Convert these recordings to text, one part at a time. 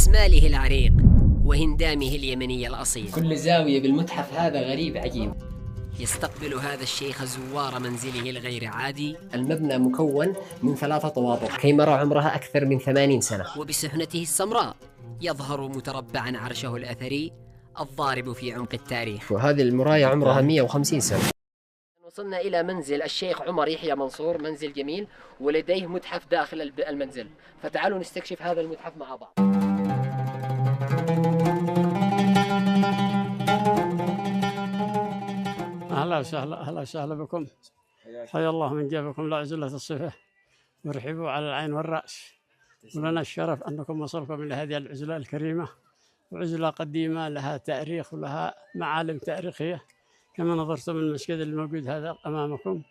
بإسماله العريق وهندامه اليمني الأصيل. كل زاوية بالمتحف هذا غريب عجيب. يستقبل هذا الشيخ زوار منزله الغير عادي. المبنى مكون من 3 طوابق، خيمرة عمرها أكثر من 80 سنة، وبسحنته السمراء يظهر متربعا عرشه الأثري الضارب في عمق التاريخ. وهذه المراية عمرها 150 سنة. وصلنا إلى منزل الشيخ عمر يحيى منصور، منزل جميل ولديه متحف داخل المنزل، فتعالوا نستكشف هذا المتحف مع بعض. أهلا وسهلا، أهلا وسهلا بكم. حيا الله من جابكم لا عزلة الصفة، ورحبوا على العين والرأس. ولنا الشرف أنكم وصلكم إلى هذه العزلة الكريمة، وعزلة قديمة لها تاريخ ولها معالم تاريخية. كما نظرتم المسجد الموجود هذا أمامكم،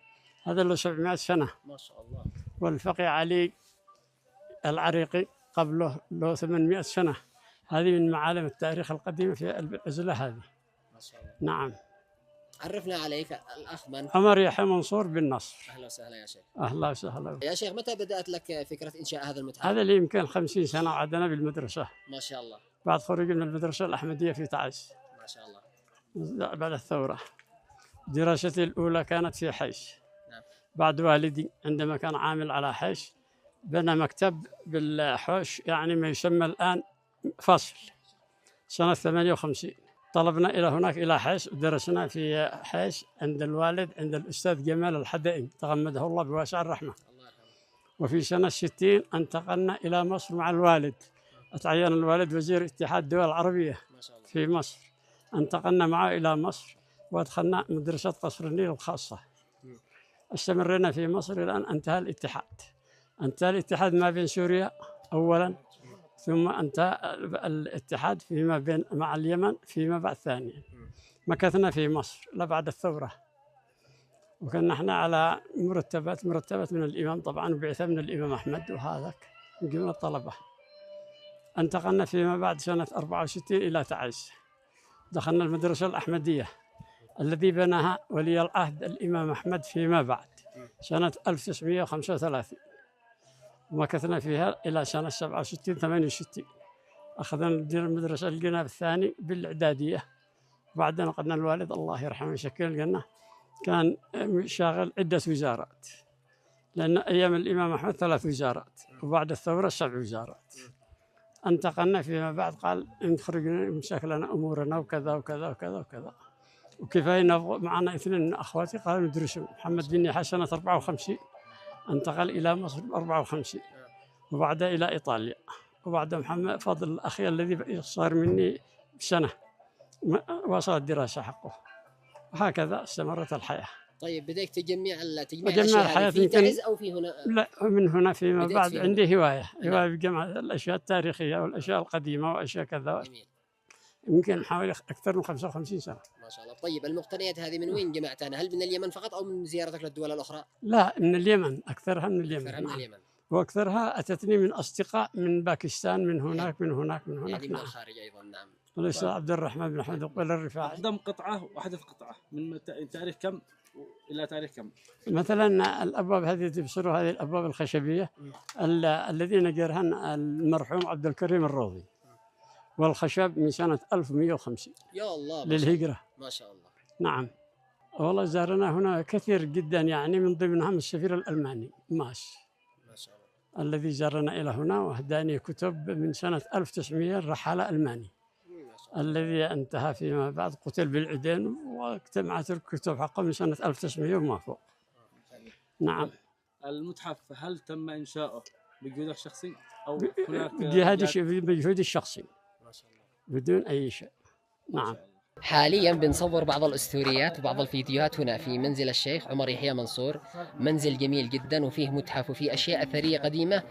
هذا له 700 سنة ما شاء الله. والفقي علي العريقي قبله له 800 سنة. هذه من معالم التاريخ القديم في العزلة هذه. ما شاء الله. نعم. عرفنا عليك الأخ من؟ عمر يحيى منصور بن نصر. أهلا وسهلا يا شيخ. أهلا وسهلا يا شيخ، متى بدأت لك فكرة إنشاء هذا المتحف؟ هذا اللي يمكن 50 سنة وعدنا بالمدرسة. ما شاء الله. بعد خروجي من المدرسة الأحمدية في تعز. ما شاء الله. بعد الثورة. دراستي الأولى كانت في حيش. نعم. بعد والدي عندما كان عامل على حيش بنى مكتب بالحوش، يعني ما يسمى الآن فصل، سنة 58. طلبنا إلى هناك إلى حيش، ودرسنا في حيش عند الوالد، عند الأستاذ جمال الحدائي تغمده الله بواسع الرحمة. الله يرحمه. وفي سنة 60 انتقلنا إلى مصر مع الوالد، أتعين الوالد وزير اتحاد الدول العربية ما شاء الله. في مصر. انتقلنا معه إلى مصر وأدخلنا مدرسة قصر النيل الخاصة. استمرنا في مصر إلى أن انتهى الاتحاد. انتهى الاتحاد ما بين سوريا أولا، ثم انتهى الاتحاد فيما بين مع اليمن فيما بعد ثانيا. مكثنا في مصر لبعد الثورة، وكنا احنا على مرتبات من الإمام طبعا، وبعثة من الإمام أحمد وهذاك من قبل الطلبة. انتقلنا فيما بعد سنة 64 إلى تعز. دخلنا المدرسة الأحمدية الذي بناها ولي العهد الإمام أحمد فيما بعد سنة 1935، ومكثنا فيها إلى سنة 67 68. أخذنا ندير المدرسة الجناب الثاني بالإعدادية. بعدين نقلنا الوالد الله يرحمه يشكل الجنة، كان شاغل عدة وزارات، لأن أيام الإمام أحمد 3 وزارات، وبعد الثورة 7 وزارات. انتقلنا فيما بعد قال نخرج نمسك لنا أمورنا وكذا وكذا وكذا وكذا، وكفاية معنا 2 من أخواتي قالوا ندرسوا. محمد بن يحيى سنة 54 انتقل إلى مصر 54، وبعد إلى إيطاليا، وبعد محمد فضل أخي الذي صار مني بسنة وصل الدراسة حقه، وهكذا استمرت الحياة. طيب بديك تجمع الحياة في تعز أو في هنا؟ لا، من هنا فيما بعد في عندي هواية بجمع الأشياء التاريخية والأشياء القديمة وأشياء كذا. جميل. يمكن حوالي أكثر من 55 سنة. ما شاء الله. طيب المقتنيات هذه من وين جمعتها؟ هل من اليمن فقط أو من زيارتك للدول الأخرى؟ لا، من اليمن، أكثرها من اليمن. أكثرها من اليمن. وأكثرها أتتني من أصدقاء من باكستان، من هناك من هناك من هناك. يعني من الخارج أيضا. نعم. الأستاذ عبد الرحمن بن أحمد قبل الرفاعي. أقدم قطعة وأحدث قطعة من تاريخ كم إلى تاريخ كم؟ مثلا الأبواب هذه تبصروا، هذه الأبواب الخشبية الذين جرهن المرحوم عبد الكريم الروضي، والخشب من سنة 1150 يا الله للهجرة. ما شاء الله. نعم. والله زارنا هنا كثير جدا، يعني من ضمنهم السفير الألماني ماس، ما شاء الله، الذي زارنا إلى هنا وأهداني كتب من سنة 1900، رحالة ألماني الذي انتهى فيما بعد قتل بالعدين، واجتمعت الكتب حقه من سنة 1900 وما فوق. نعم. المتحف هل تم إنشاؤه بجهودك الشخصي أو هناك بجهودي الشخصي؟ ما شاء الله. بدون أي شيء. نعم. حاليا بنصور بعض الأسطوريات وبعض الفيديوهات هنا في منزل الشيخ عمر يحيى منصور. منزل جميل جدا وفيه متحف وفيه أشياء أثرية قديمة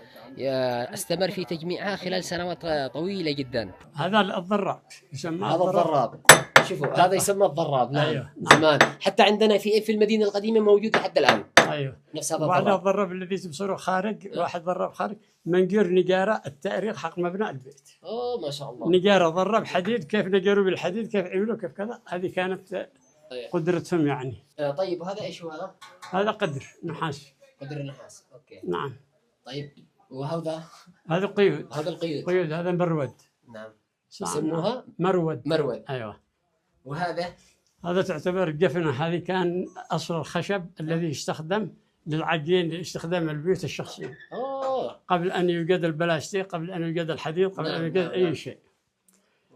استمر في تجميعها خلال سنوات طويلة جدا. هذا الضراب يسمى. هذا الضراب. شوفوا هذا يسمى الضراب. نعم. أيوه. زمان حتى عندنا في المدينة القديمة موجود لحد الآن. أيوه. نفس هذا الضراب. وبعد الضراب الذي تبصره خارج، واحد ضراب خارج منقير نجارة التاريخ حق مبنى البيت. ما شاء الله. نجارة ضرب حديد، كيف نجروا بالحديد، كيف عملوا، كيف كذا. هذه كانت قدرتهم يعني. طيب وهذا ايش هو هذا؟ هذا قدر نحاس. قدر النحاس. اوكي. نعم. طيب وهذا؟ هذا قيود. هذا القيود. قيود، هذا برود. نعم. صنعاء. يسموها مرود. مرود. أيوة. وهذا هذا تعتبر الجفنة، هذه كان أصل الخشب الذي يستخدم للعجين لاستخدام البيوت الشخصية. قبل أن يوجد البلاستيك، قبل أن يوجد الحديد، قبل أن يوجد أي شيء.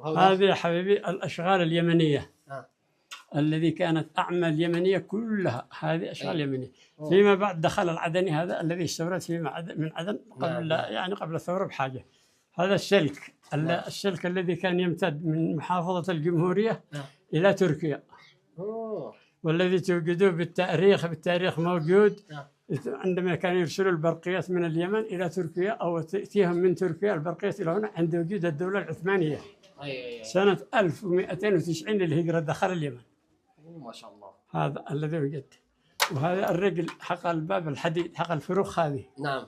هذه يا حبيبي الأشغال اليمنية الذي كانت أعمال يمنية كلها، هذه أشغال يمنية. فيما بعد دخل العدني هذا الذي استورد من عدن قبل يعني قبل الثورة بحاجة. هذا السلك السلك الذي كان يمتد من محافظة الجمهورية إلى تركيا، والذي توجدوه بالتاريخ موجود. عندما كانوا يرسلوا البرقيات من اليمن إلى تركيا أو تأتيهم من تركيا البرقيات إلى هنا عند وجود الدولة العثمانية سنة 1290 للهجرة دخل اليمن. ما شاء الله. هذا الذي وجد. وهذا الرجل حق الباب الحديد حق الفروخ هذه. نعم.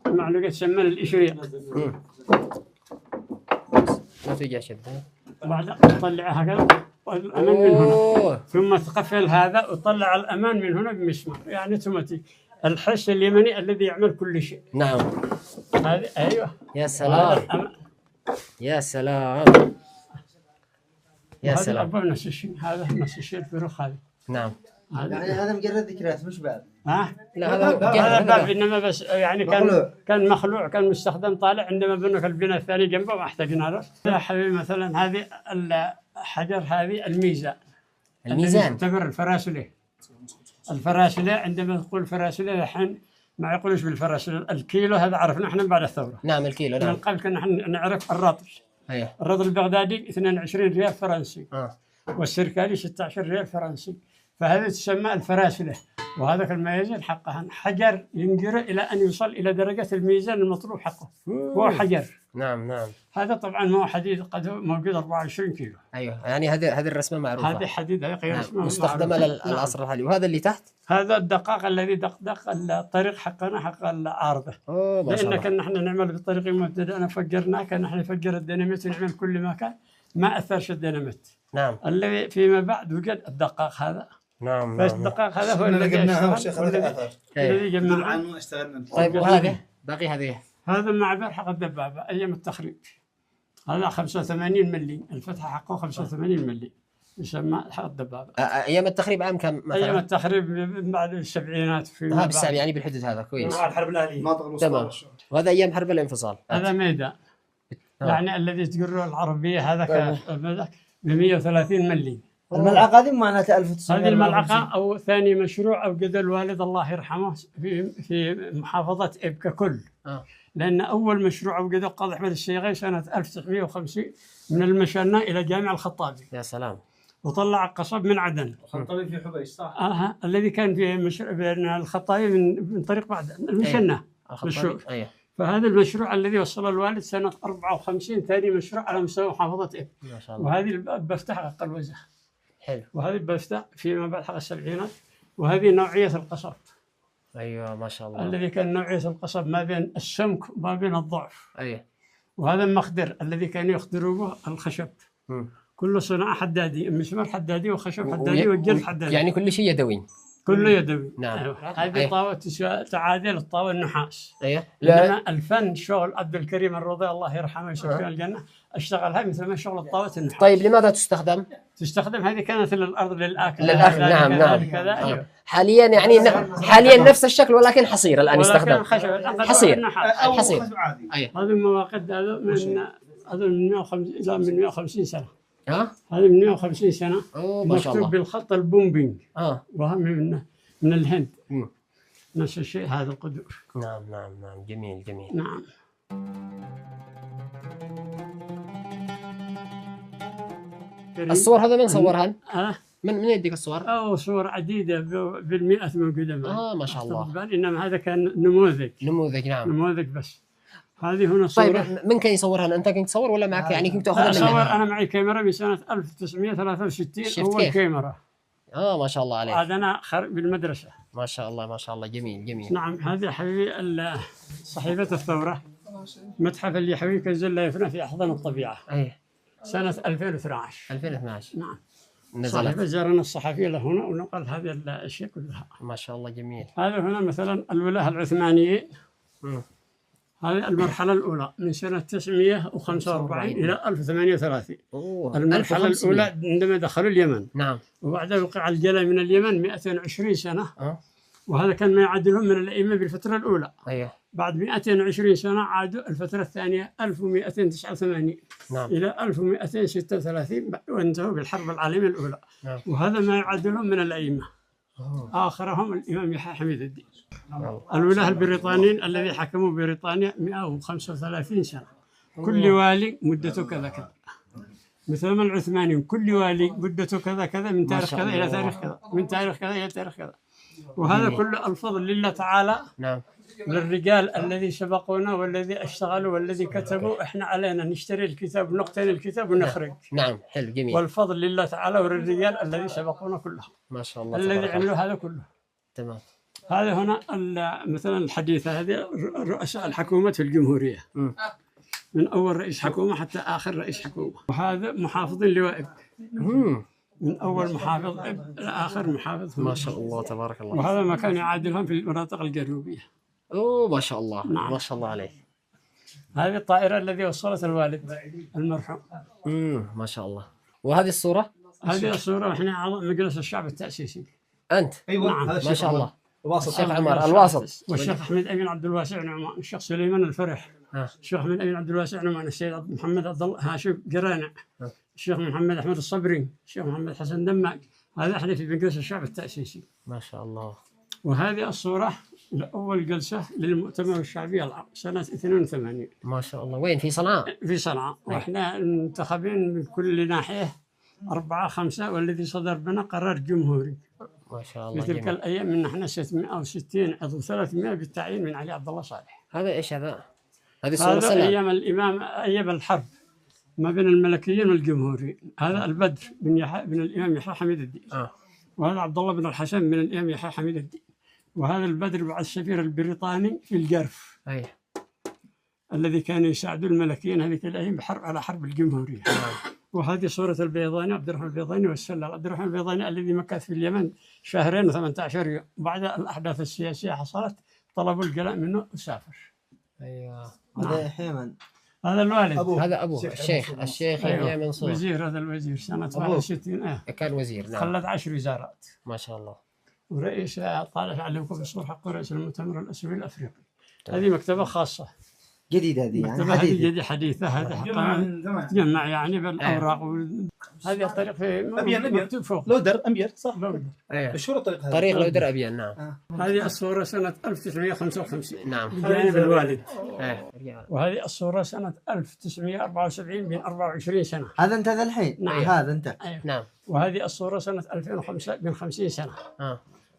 المعلوقة تسمى الإشريق. ما تيجي شدها. بعد تطلعها هكذا الأمان من هنا، ثم تقفل هذا وتطلع الأمان من هنا بمسمار، يعني اوتوماتيك. الحس اليمني الذي يعمل كل شيء. نعم. هذه أيوه. يا سلام. يا سلام. يا سلام. هذا نفس الشيء، هذا نفس الشيء الفروخ هذه. نعم. يعني هذا مجرد ذكريات مش باب. لا هذا باب، انما بس يعني كان مخلوع، كان مستخدم طالع. عندما بنوا البناء الثاني جنبه ما احتاجنا له. يا حبيبي مثلا هذه الحجر، هذه الميزان. تعتبر الفراسلة. الفراسلة عندما نقول فراسلة الحين ما يقولوش بالفراسلة. الكيلو هذا عرفنا احنا بعد الثورة. نعم الكيلو. نعم. من قبل كنا نعرف الرطل. ايوه. الرطل البغدادي 22 ريال فرنسي. والسركالي 16 ريال فرنسي. فهذا تسمى الفراسلة. وهذا الميزان حقها حجر ينجر إلى أن يوصل إلى درجة الميزان المطلوب حقه. هو حجر. نعم نعم. هذا طبعا ما هو حديد، قد موجود 24 كيلو. أيوه، يعني هذه الرسمة معروفة. هذه حديد، هذه نعم. مستخدمة للعصر الحالي. وهذا اللي تحت؟ هذا الدقاق الذي دق الطريق حقنا حق العارضة. ما شاء الله. لأن كنا نحن نعمل بالطريق المبتدأ، فجرناه، كان نحن نفجر الديناميت ونعمل كل ما كان، ما أثرش الديناميت. نعم. الذي فيما بعد وجد الدقاق هذا. نعم. بس الدقاق هذا هو الذي جبناه. طيب وهذا باقي هذا معبر حق الدبابة أيام التخريب. هذا 85 ملي، الفتحة حقه 85 ملي، يسمى حق الدبابة. أيام التخريب عام كم مثلا؟ أيام التخريب بعد السبعينات. بالسبع يعني بالحدود هذا كويس. مع الحرب الأهلية. تمام. وهذا أيام حرب الانفصال. هذا ميدان. يعني الذي تقروا العربية هذا ب 130 ملي. الملعقة هذه معناتها 1900. هذه الملعقة أو ثاني مشروع أوجد الوالد الله يرحمه في محافظة إب ككل. لأن أول مشروع أوجده القاضي أحمد الشيخي سنة 1950 من المشنة إلى جامع الخطابي. يا سلام. وطلع قصب من عدن. الخطابي في حبيش صح؟ الذي كان في بين الخطابي من طريق بعد المشنة. أيه. فهذا المشروع الذي وصل الوالد سنة 54 ثاني مشروع على مستوى محافظة إب. ما شاء الله. وهذه البفتح حق الوزة. حلو. وهذه البفتح فيما بعد حق السبعينات. وهذه نوعية القصب. أيوة ما شاء الله. الذي كان نوعية القصب ما بين السمك وما بين الضعف. أيه. وهذا المخدر الذي كانوا يخدروا به الخشب. كله صناعة حدادي، مسمار حدادي وخشب حدادي والجلد حدادي. يعني كل شيء يدوي. كله يدوي. نعم. أيوة. هذه طاوة تعادل الطاوة النحاس. أيه. لأن الفن شغل عبد الكريم الرضي الله يرحمه يسكن الجنة اشتغلها مثل ما شغل الطاوة النحاس. طيب لماذا تستخدم؟ هذه كانت للأرض للأكل. نعم نعم. أيوة. حاليا يعني حاليا نفس الشكل ولكن حصير الآن يستخدم. حصير. حصير. هذه المواقد هذا من 150 سنة. هذا من 150 سنة. ما شاء الله. مكتوب بالخط البومبينج. وهم من الهند. نفس الشيء هذا القدور. نعم نعم نعم. جميل جميل. نعم. الصور هذا من صورها؟ من يديك الصور؟ صور عديدة بالمئات موجودة معي. ما شاء الله. إنما هذا كان نموذج. نعم. نموذج بس. هذه هنا صورة. طيب من كان يصورها؟ أنت كنت تصور ولا معك يعني كنت تأخذها منها؟ أصور أنا معي كاميرا من سنة 1963 أول كاميرا. ما شاء الله عليك. هذا أنا خارج بالمدرسة. ما شاء الله ما شاء الله. جميل جميل. نعم. هذه حبيبي صحيفة الثورة، متحف اللي حبيبي كنز لا يفنى في أحضان الطبيعة. سنة 2012. 2012. نعم. نزلت. صحيفة زارنا الصحفي لهنا ونقل هذه الأشياء كلها. ما شاء الله. جميل. هذا هنا مثلا الولاة العثمانيين. هذه المرحلة الأولى من سنة 945 إلى 1038. المرحلة الأولى عندما دخلوا اليمن. نعم. وبعدها وقع الجلاء من اليمن 220 سنة. وهذا كان ما يعادلهم من الأئمة بالفترة الأولى. أيوه. بعد 220 سنة عادوا الفترة الثانية 1289 نعم. إلى 1236 وانتهوا بالحرب العالمية الأولى. نعم. وهذا ما يعادلهم من الأئمة. آخرهم الإمام يحيى حميد الدين. الولاة البريطانيين الذي حكموا بريطانيا 135 سنة. كل والي مدته كذا كذا. مثل العثمانيين كل والي مدته كذا كذا من تاريخ كذا إلى تاريخ كذا، من تاريخ كذا إلى تاريخ كذا. وهذا كله الفضل لله تعالى. نعم. للرجال الذي سبقونا والذي اشتغلوا والذي كتبوا. احنا علينا نشتري الكتاب ونقتني الكتاب ونخرج. نعم. حلو جميل. والفضل لله تعالى وللرجال الذي سبقونا كلهم. ما شاء الله. الذي عملوا هذا كله. تمام. هذا هنا مثلا الحديثة هذه رؤساء الحكومة في الجمهورية. من أول رئيس حكومة حتى آخر رئيس حكومة. وهذا محافظ اللواء. من أول محافظ إلى آخر محافظ. ما شاء الله تبارك الله. وهذا ما كان يعادلهم في المناطق الجنوبية. أوه ما شاء الله. نعم. ما شاء الله عليه. هذه الطائرة التي وصلت الوالد المرحوم. ما شاء الله. وهذه الصورة؟ هذه الصورة احنا أعضاء مجلس الشعب التأسيسي. أنت؟ أيوة. نعم. ما شاء الله. الشيخ عمر الواسط. والشيخ أحمد أمين عبد الواسع نعمان، الشيخ سليمان الفرح، الشيخ أحمد أمين عبد الواسع نعمان، السيد محمد عبد الله هاشم جرانع، الشيخ محمد أحمد الصبري، الشيخ محمد حسن دماج. هذا احنا في مجلس الشعب التأسيسي. ما شاء الله. وهذه الصورة لأول جلسة للمؤتمر الشعبي العام سنة 82. ما شاء الله. وين؟ في صنعاء؟ في صنعاء. وإحنا منتخبين من كل ناحية 4 5 والذي صدر بنا قرار جمهوري. ما شاء الله. في تلك الأيام من نحن 660 عضو 300 بالتعيين من علي عبد الله صالح. هذا إيش هذا؟ هذه الصورة هذا أيام الإمام أيام الحرب ما بين الملكيين والجمهوريين. هذا البدر من الإمام يحيى حميد الدين. وهذا عبد الله بن الحسن من الإمام يحيى حميد الدين. وهذا البدر بعد السفير البريطاني في الجرف. الذي كان يساعد الملكيين هذيك الأيام بحرب على حرب الجمهورية. وهذه صورة البيضاني عبد الرحمن البيضاني والسلال عبد الرحمن البيضاني الذي مكث في اليمن 2 و18 يوم. بعد الأحداث السياسية حصلت طلبوا الجلاء منه وسافر. أيوه. هذا حيمن. هذا الوالد. هذا أبوه الشيخ يحيى منصور. وزير. هذا الوزير سنة 61. كان وزير. نعم. خلت 10 وزارات. ما شاء الله. ورئيس طالع عليكم بالصور حق رئيس المؤتمر الأسبوعي الأفريقي. هذه مكتبة خاصة. جديدة هذه يعني حديثة. حديثة. هذه تجمع يعني بالأوراق. هذه الطريق في مكتوب فوق. لودر أمير صح؟ لودر. مشهور الطريق هذا. طريق لودر أبيان. نعم. هذه الصورة سنة 1955. نعم. بجانب الوالد. وهذه الصورة سنة 1974 من 24 سنة. هذا أنت ذا الحين؟ نعم. هذا أنت. نعم. وهذه الصورة سنة 2005 من 50 سنة.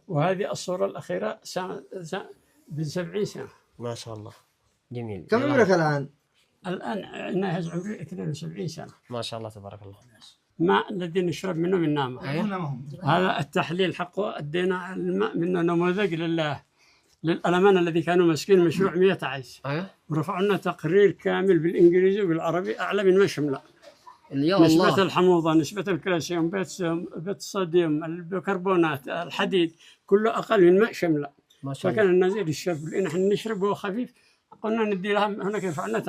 وهذه الصورة الأخيرة من 70 سنة. ما شاء الله. جميل. كم عمرك الآن؟ الآن ناهز عمري 72 سنة. ما شاء الله تبارك الله. ماء الذي نشرب منه من نامه. هذا التحليل حقه أدينا الماء منه نموذج للألمان الذي كانوا ماسكين مشروع 100 عيش. ورفعوا لنا تقرير كامل بالإنجليزي وبالعربي أعلى من ما شمله. نسبة الحموضة، نسبة الكالسيوم، بيت الصوديوم، البيكربونات، الحديد، كله أقل من ماء شمله. فكان النزيل الشرب لأن احنا نشرب وهو خفيف. قلنا ندي لها هناك رفعنا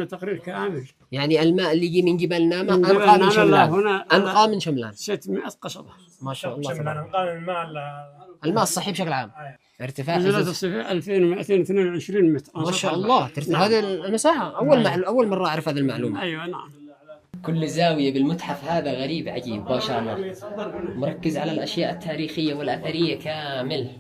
تقرير كامل. يعني الماء اللي يجي من جبل نامة أنقى من شملان. أنقى من شملان. 600 قصبة. ما شاء الله. شملان أنقى من الماء الصحي بشكل عام. ارتفاع نزلت الصفر 2222 متر. ما شاء الله. هذه المساحة أول مرة أعرف هذه المعلومة. أيوة نعم. كل زاوية بالمتحف هذا غريب عجيب ما شاء الله. مركز على الأشياء التاريخية والأثرية كامل.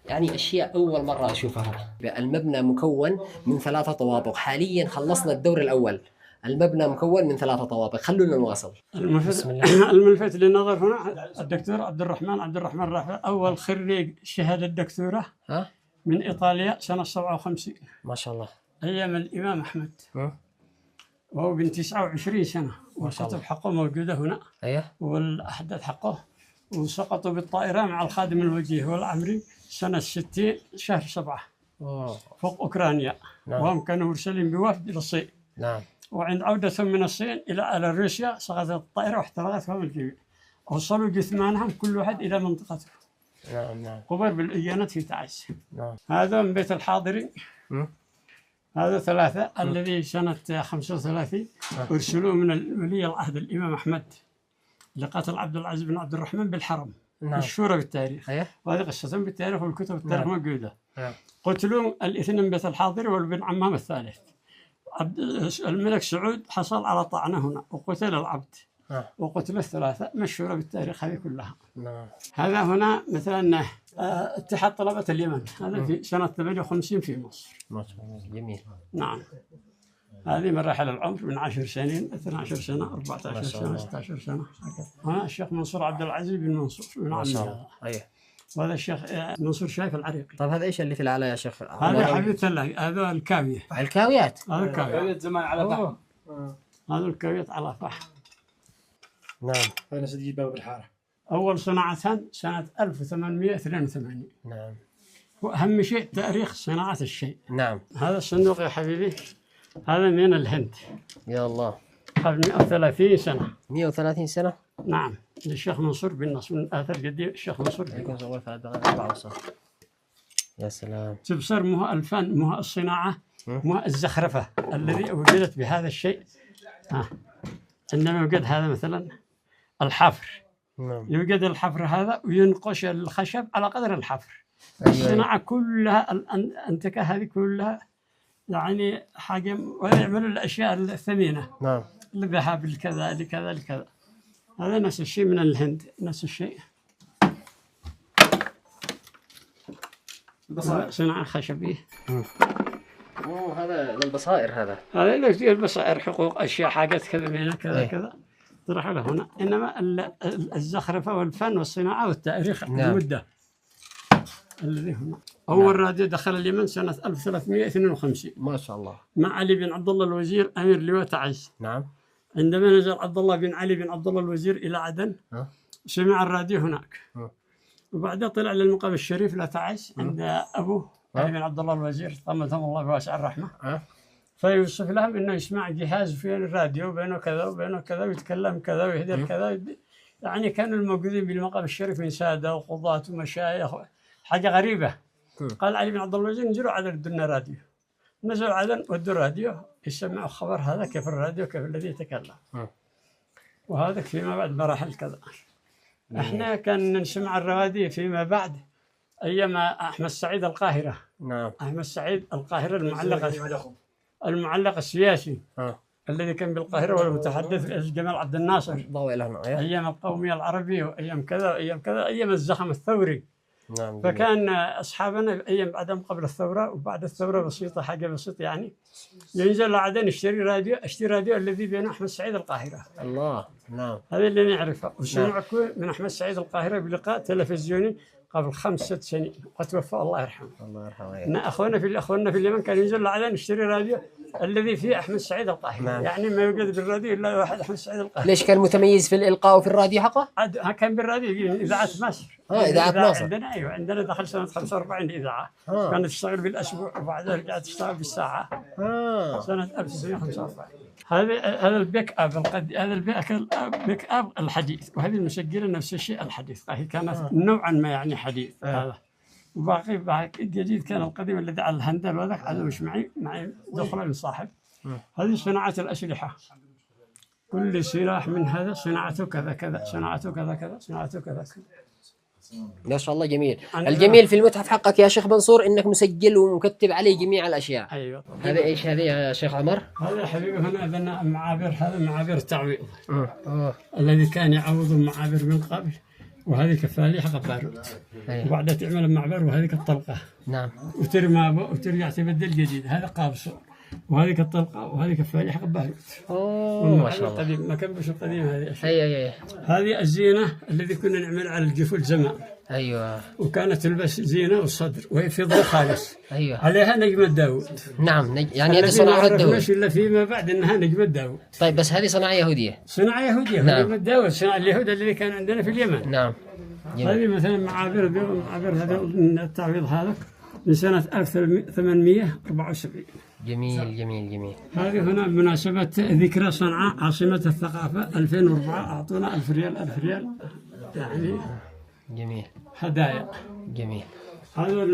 يعني أشياء أول مرة أشوفها. المبنى مكون من 3 طوابق. حاليا خلصنا الدور الأول. المبنى مكون من 3 طوابق. خلونا نواصل. الملفت للنظر هنا الدكتور عبد الرحمن رافع أول خريج شهادة دكتوراه من إيطاليا سنة 57. ما شاء الله. أيام الإمام أحمد. وهو بن 29 سنة. والكتب حقه موجودة هنا. والأحداث حقه. وسقطوا بالطائرة مع الخادم الوجيه والعمري سنة 60 شهر 7 فوق أوكرانيا. وهم كانوا مرسلين بوفد إلى الصين. نعم. وعند عودتهم من الصين إلى روسيا سقطت الطائرة واحترقتهم الجميع. وصلوا جثمانهم كل واحد إلى منطقته. نعم. قبر بالإيانات في تعز. نعم. هذا من بيت الحاضري هذا ثلاثة. الذي سنة 35 أرسلوه من ولي العهد الإمام أحمد لقتل عبد العزيز بن عبد الرحمن بالحرم. نعم. مشهورة بالتاريخ. وهذه قصتهم بالتاريخ والكتب التاريخ موجودة. قتلوا الاثنين بيت الحاضر والبن عمام الثالث. الملك سعود حصل على طعنه هنا وقتل العبد. وقتل الثلاثة، مشهورة بالتاريخ هذه كلها. هذا هنا مثلا اتحاد طلبة اليمن، هذا في سنة 58 في مصر. ما شاء الله جميل. نعم. هذه مراحل العمر من 10 سنين، 12 سنة، 14 سنة، 16 سنة. هنا الشيخ منصور عبد العزيز بن منصور من عمي. وهذا الشيخ منصور شايف العريقي. طيب هذا ايش اللي في العلا يا شيخ؟ هذا حبيبة الله، هذا الكاوية. الكاويات؟ هذا الكاوية. كاوية زمان على فحم. هذا الكاويات على فحم. نعم. هذا سيدي باب الحارة. أول صناعتها سنة 1882. نعم. وأهم شيء تاريخ صناعة الشيء. نعم. هذا الصندوق يا حبيبي، هذا من الهند. يا الله. قبل 130 سنة. 130 سنة؟ نعم. للشيخ منصور بن نصر من آثار قديم الشيخ منصور بن نصر. يا سلام. تبصر مها الفن، مها الصناعة، مها الزخرفة الذي وجدت بهذا الشيء. عندما يوجد هذا مثلا الحفر. يوجد الحفر هذا وينقش الخشب على قدر الحفر. الصناعة كلها الأنتكة هذه كلها يعني حاجة، ويعملوا الأشياء الثمينة. نعم. الذهب لكذا لكذا لكذا. هذا نفس الشيء من الهند، نفس الشيء. صناعة خشبية. هذا للبصائر. هذا البصائر، حقوق، أشياء، حاجات كذا من هنا كذا كذا تروح له هنا. إنما الزخرفة والفن والصناعة والتاريخ المدة الذي هنا. أول راديو دخل اليمن سنة 1352. ما شاء الله. مع علي بن عبد الله الوزير أمير لواء تعز. نعم. عندما نزل عبد الله بن علي بن عبد الله الوزير إلى عدن سمع الراديو هناك. وبعدها طلع للمقام الشريف لا تعز عند أبوه علي بن عبد الله الوزير طمتهم الله بواسع الرحمة. فيوصف لهم إنه يسمع جهاز في الراديو بينه كذا وبينه كذا ويتكلم كذا ويهدر كذا. يعني كانوا الموجودين بالمقام الشريف من سادة وقضاة ومشايخ، حاجة غريبة. قال علي بن عبد الله الوزير نزلوا عدن ادوا راديو. نزلوا عدن ودوا راديو يسمعوا خبر هذا كيف الراديو كيف الذي يتكلم. وهذا فيما بعد مراحل كذا. احنا كان نسمع الراديو فيما بعد ايام احمد سعيد القاهرة. نعم. احمد سعيد القاهرة المعلق السياسي الذي كان بالقاهرة والمتحدث جمال عبد الناصر. ضوء لنا ايام القومية العربية وايام كذا وايام كذا، ايام الزخم الثوري. نعم. فكان أصحابنا أيام عدم قبل الثورة وبعد الثورة بسيطة، حاجة بسيطة يعني، ينزل عدن اشتري راديو الذي بين أحمد سعيد القاهرة. الله. نعم. هذا اللي نعرفه. وسمعت من أحمد سعيد القاهرة بلقاء تلفزيوني قبل 5-6 سنين وتوفى الله يرحمه. الله يرحمه. أخواننا في اليمن كان ينزل عدن يشتري راديو الذي فيه أحمد سعيد القاهرة. نعم. يعني ما يوجد بالراديو إلا واحد أحمد سعيد القاهرة. ليش كان متميز في الإلقاء وفي الراديو حقه؟ كان بالراديو إذاعة مصر. إذاعة مصر. عندنا أيوة، عندنا دخل سنة 45 إذاعة. كانت تشتغل بالأسبوع وبعدها رجعت تشتغل بالساعة. سنة 1945. هذا البيك اب هذا البيك اب الحديث، وهذه المسجله نفس الشيء الحديث. هي كانت نوعا ما يعني حديث هذا. وباقي الجديد كان القديم الذي على الهندل، وذاك هذا مش معي دخله من صاحب. هذه صناعه الاسلحه، كل سلاح من هذا صناعته كذا كذا، صناعته كذا كذا، صناعته كذا كذا. ما شاء الله جميل. الجميل في المتحف حقك يا شيخ منصور انك مسجل ومكتب عليه جميع الاشياء. ايوه. هذا ايش هذا يا شيخ عمر؟ هذا يا حبيبي هنا معابر، هذا معابر التعويض الذي كان يعوض المعابر من قبل، وهذه كفاليح قباروت. وبعدها تعمل المعبر وهذه الطلقه. نعم. وترمى وترجع تبدل جديد. هذا قابص وهذه الطلقه وهذه كفاليح قباروت. ما شاء الله. القديم ما كان بش القديم هذه. اي هذه الزينه الذي كنا نعمل على الجفول زمان. ايوه. وكانت تلبس زينه والصدر وهي فضه خالص. ايوه. عليها نجمه داوود. نعم. يعني هذه صناعه داوود. ما الا فيما بعد انها نجمه داوود. طيب بس هذه صناعه يهوديه. صناعه يهوديه. نعم. نجمه داوود صناعه اليهود الذي كان عندنا في اليمن. نعم. هذه مثلا معابر هذا التعويض هذا من سنه 1874. جميل جميل جميل. هذه هنا بمناسبة ذكرى صنعاء عاصمة الثقافة 2004 أعطونا 1000 ريال يعني جميل هدايا. جميل. هذا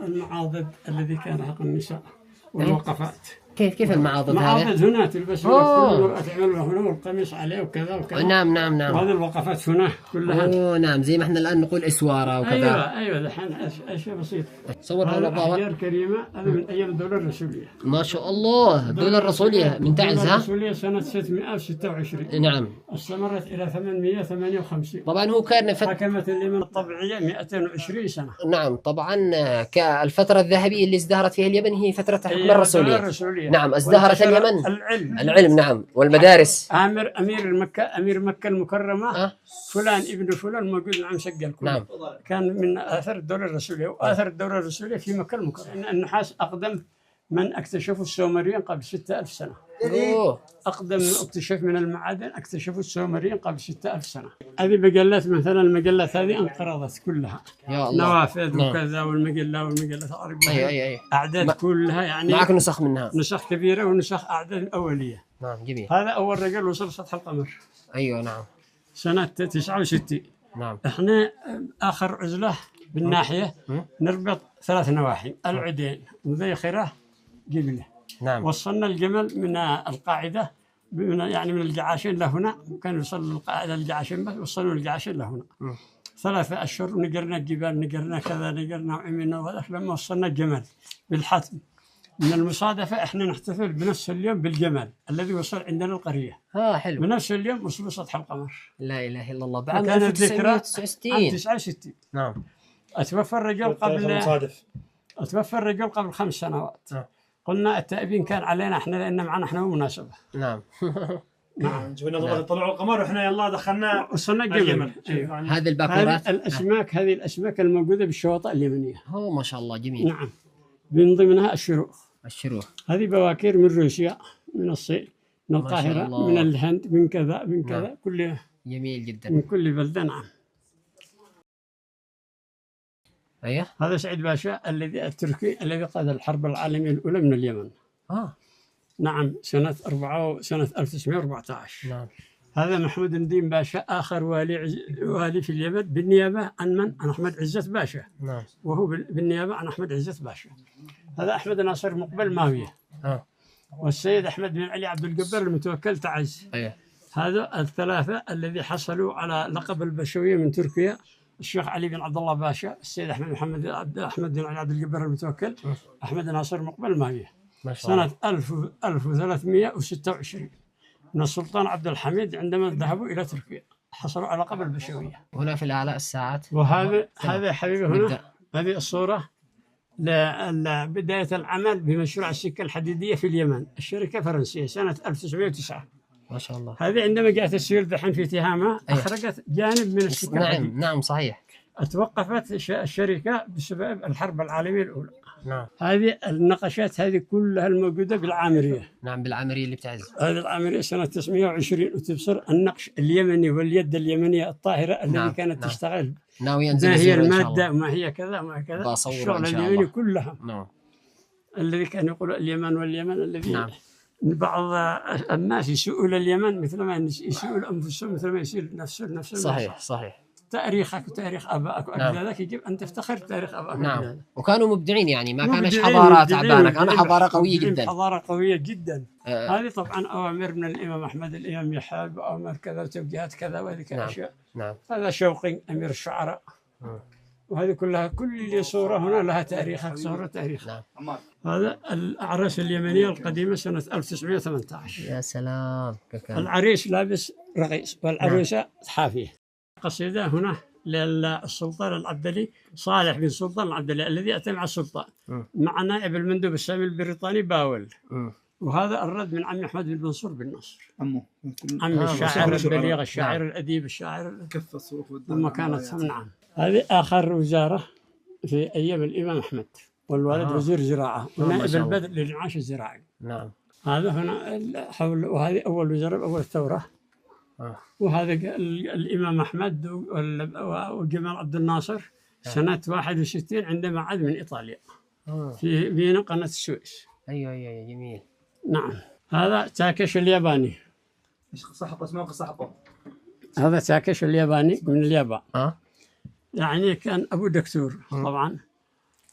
المعاضد الذي كان حق النساء والوقفات. كيف المعاضد هذه؟ معاضد هنا تلبس كل المرأة تعملها هنا والقميص عليه وكذا وكذا. نعم نعم نعم. وهذه الوقفات هنا كلها. اوه نعم، زي ما احنا الان نقول اسواره وكذا. ايوه دحين اشياء بسيطه. صور هذا الله. احجار كريمه، هذا من ايام الدوله الرسوليه. ما شاء الله، الدولة الرسولية من تعز الدوله ها؟ الرسوليه سنه 626. نعم. استمرت الى 858. طبعا هو كان حكمت اليمن الطبيعيه 220 سنه. نعم طبعا، كالفترة الذهبية اللي ازدهرت فيها اليمن هي فترة الحكم الرسولية. نعم، ازدهرت اليمن العلم نعم، والمدارس. امير مكة المكرمة فلان ابن فلان موجود نعم سجل كله. نعم. كان من اثر الدولة الرسولية، واثر الدولة الرسولية في مكة المكرمة. النحاس اقدم من اكتشفوا السومريين قبل 6000 سنة. أوه. اقدم اكتشاف من المعادن اكتشفوا السومريين قبل 6000 سنة. هذه مجلات، مثلا المجلات هذه انقرضت كلها. يا الله. نوافذ وكذا، والمجلات العربية. اي اعداد كلها يعني. معك نسخ منها؟ نسخ كبيرة ونسخ اعداد اولية. نعم جميل. هذا اول رجل وصل سطح القمر. ايوه نعم. سنة 69. نعم. احنا اخر عزلة بالناحية نربط 3 نواحي، العدين مذيخرة قبله. نعم. وصلنا الجمل من القاعدة يعني من الجعاشين لهنا، كانوا يوصلوا القاعدة الجعاشين بس وصلوا الجعاشين لهنا. 3 أشهر نقرنا الجبال، نقرنا كذا، نقرنا وعملنا وهذا، لما وصلنا الجمل بالحتم. من المصادفة احنا نحتفل بنفس اليوم بالجمل الذي وصل عندنا القرية. حلو. بنفس اليوم وصلوا سطح القمر. لا اله الا الله. بعام كانت ذكرى 1969. 69. نعم. اتوفى الرجل قبل 5 سنوات. قلنا التأبين كان علينا احنا لان معنا احنا مناسبة. نعم. نعم. جبنا ضبط طلعوا القمر واحنا يلا دخلنا وصلنا الجمل. هذه الباكورات. هذه الاسماك الموجودة بالشواطئ اليمنية. ما شاء الله جميل. نعم. من ضمنها الشروخ. هذه بواكير من روسيا، من الصين، من القاهرة، من الهند، من كذا من كذا. نعم. كلها جميل جدا. من كل بلدة. نعم. ايوه. هذا سعيد باشا التركي الذي قاد الحرب العالمية الأولى من اليمن. نعم، سنة 1914. نعم. هذا محمود الدين باشا آخر والي في اليمن بالنيابة عن من؟ عن أحمد عزت باشا. نعم. وهو بالنيابة عن أحمد عزت باشا. هذا أحمد ناصر مقبل ماوية. والسيد أحمد بن علي عبد الجبار المتوكل تعز. أيوه. هذا الثلاثة الذي حصلوا على لقب البشوية من تركيا: الشيخ علي بن عبد الله باشا، السيد أحمد بن علي عبد الجبار المتوكل، أحمد ناصر مقبل ماوية. سنة 1326 من السلطان عبد الحميد عندما ذهبوا إلى تركيا حصلوا على لقب البشوية. هنا في الأعلى الساعات. وهذا يا حبيبي هنا هذه الصورة لبداية العمل بمشروع السكة الحديدية في اليمن، الشركة فرنسية، سنة 1909. ما شاء الله. هذه عندما جاءت السيول دحين في تهامة أخرجت جانب من السكة. نعم نعم صحيح. توقفت الشركة بسبب الحرب العالمية الأولى. نعم. هذه النقشات هذه كلها الموجودة بالعامرية. نعم بالعامرية اللي بتعز. هذه العامرية سنة 920 وتبصر النقش اليمني واليد اليمنية الطاهرة التي كانت تشتغل. ما هي المادة وما هي كذا وما كذا. الشغل اليمني كلها. نعم. الذي كان يقول اليمن الذي. نعم. بعض الناس يسوءون اليمن مثل ما يسوءون أنفسهم مثل ما يسوء نفسهم. صحيح صحيح. تاريخك وتاريخ ابائك واجدادك يجب ان تفتخر بتاريخ ابائك. نعم. وكانوا مبدعين يعني ما كانش حضاره تعبانه، كان حضاره قويه جدا. حضاره قويه جدا. هذه طبعا اوامر من الامام احمد، الامام يحيى، اوامر كذا وتوجيهات كذا وهذه اشياء. نعم. هذا شوقي امير الشعراء. وهذه كلها كل صوره هنا لها تاريخها، صوره تاريخ. نعم. هذا الأعراس اليمنية القديمة سنة 1918. يا سلام. العريس لابس رقيص والعروسة حافية. قصيدة هنا للسلطان العبدلي صالح بن سلطان العبدلي الذي أتى مع السلطان مع نائب المندوب السامي البريطاني باول. وهذا الرد من عمي أحمد بن منصور بن نصر، عم الشاعر البليغ، الشاعر الأديب، الشاعر كف الصوف لما كانت. نعم. هذه آخر وزارة في أيام الإمام أحمد، والوالد وزير زراعة ونائب البدر للإنعاش الزراعي. نعم. هذا هنا حول، وهذه أول وزارة أول الثورة. وهذا الإمام أحمد وجمال عبد الناصر سنة 61 عندما عاد من إيطاليا في فيينا قناة السويس. أيوة جميل. نعم. هذا تاكش الياباني. صحبة اسمه صحبة. هذا تاكش الياباني من اليابان. يعني كان أبو دكتور طبعا.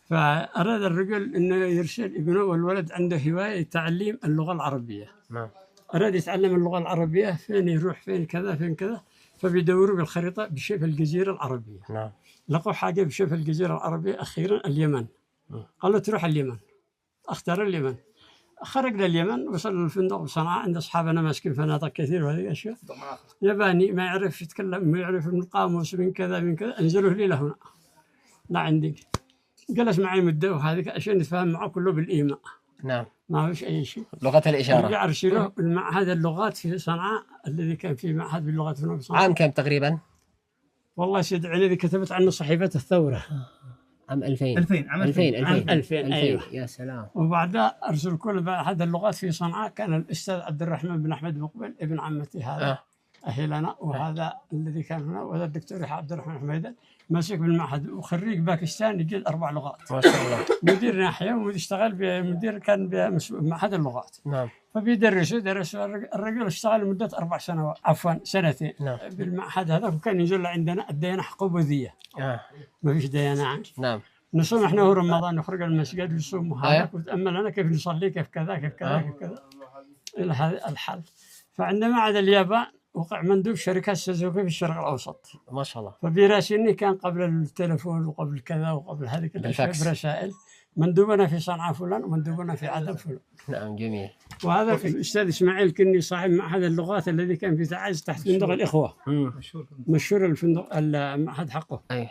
فأراد الرجل أنه يرسل ابنه، والولد عنده هواية تعليم اللغة العربية. نعم. أراد يتعلم اللغة العربية، فين يروح فين كذا فين كذا، فبيدوروا بالخريطة بشبه الجزيرة العربية. نعم. لقوا حاجة بشبه الجزيرة العربية، أخيرا اليمن. قالوا تروح اليمن، اختار اليمن. خرج لليمن، وصل للفندق بصنعاء عند أصحابنا ماسكين فنادق كثير وهذه الأشياء. ياباني ما يعرف يتكلم، ما يعرف من القاموس من كذا من كذا، انزلوا لي لهنا لعندي. جلس معي مدة وهذه عشان يتفاهم معه كله بالإيماء. نعم. ما فيش أي شيء. لغة الإشارة. رجع أرسله المعهد اللغات في صنعاء، الذي كان في معهد باللغات هنا في صنعاء. عام كم تقريبا؟ والله سيد علي الذي كتبت عنه صحيفة الثورة. عام 2000. 2000 عام 2000 2000 أيوه. يا سلام. وبعدها أرسل كل معهد اللغات في صنعاء. كان الأستاذ عبد الرحمن بن أحمد مقبل ابن عمتي هذا أهلنا، وهذا الذي كان هنا، وهذا الدكتور يحيى عبد الرحمن حميدان ماسك بالمعهد، وخريج باكستان يجيد 4 لغات. ما شاء الله. مدير ناحية، ويشتغل بمدير كان بمعهد اللغات. نعم. فبيدرسوا الرجل اشتغل لمدة 4 سنوات، عفوا 2 نعم. بالمعهد هذا. وكان ينزل عندنا الديانة حقوبذية. ما فيش ديانة عام. نعم. نصوم احنا هو رمضان، نخرج المسجد ونصوم هذا، وتأمل أنا كيف نصلي كيف كذا كيف كذا كيف كذا إلى هذا الحال. فعندما عاد اليابان وقع مندوب شركة سوزوكي في الشرق الأوسط. ما شاء الله. فبيراسلني، كان قبل التلفون وقبل كذا وقبل هذه الأشياء برسائل، مندوبنا في صنعاء فلان ومندوبنا في عدن فلان. نعم جميل. وهذا الأستاذ إسماعيل كني صاحب معهد اللغات الذي كان في تعز تحت فندق الإخوة. مشهور الفندق المعهد حقه. أي.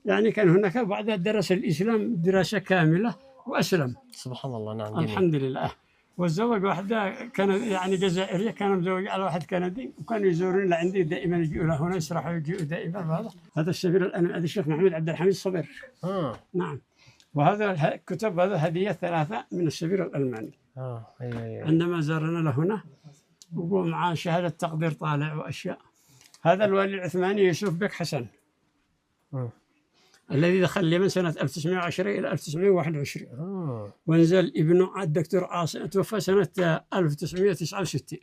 يعني كان هناك، بعدها درس الإسلام دراسة كاملة وأسلم. سبحان الله. نعم جميل. الحمد لله. وتزوج واحدة كانت يعني جزائرية، كان مزوج على واحد كندي، وكانوا يزورون لعندي دائما، يجوا هنا يسرحوا يجوا دائما. هذا السفير الآن هذا الشيخ محمد عبد الحميد الصبر. نعم. وهذا كتب هذا هدية 3 من السفير الألماني. عندما زارنا لهنا، وقوم معاه شهادة تقدير طالع وأشياء. هذا الوالي العثماني يوسف بك حسن. الذي دخل اليمن سنة 1910 إلى 1921. ونزل ابنه الدكتور عاصم، توفى سنة 1969.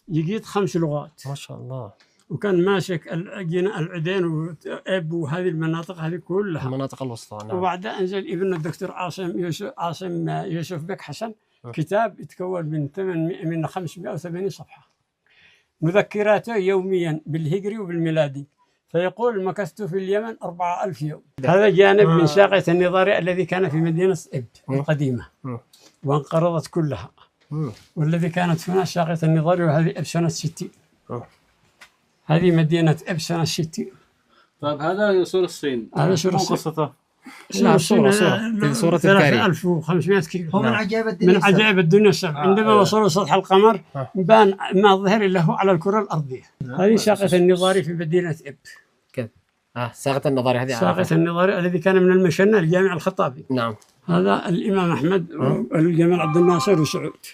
يجيد 5 لغات. ما شاء الله. وكان ماسك العدين وأب وهذه المناطق هذه كلها، المناطق الوسطى. نعم. وبعدها أنزل ابن الدكتور عاصم يوسف بك حسن كتاب يتكون من 580 صفحة، مذكراته يوميا بالهجري وبالميلادي. فيقول مكثت في اليمن 4000 يوم. هذا جانب من ساقية النضاري الذي كان في مدينة إبد القديمة، وانقرضت كلها. والذي كانت هنا ساقية النضاري، وهذه إب سنة 60. هذه مدينة إب سنة 60. طيب هذا سور الصين. هذا سور الصين. قصته؟ لا صورة في صورة الكاري. 3500 كيلو. هو من عجائب الدنيا. من عجائب الدنيا السبع. عندما وصلوا سطح القمر بان ما ظهر إلا هو على الكرة الأرضية. هذه ساقية النضاري في مدينة إب. كيف؟ ساقية النضاري هذه. ساقية النضاري الذي كان من المشنة الجامع الخطابي. نعم. هذا الإمام أحمد والجمال عبد الناصر وسعود.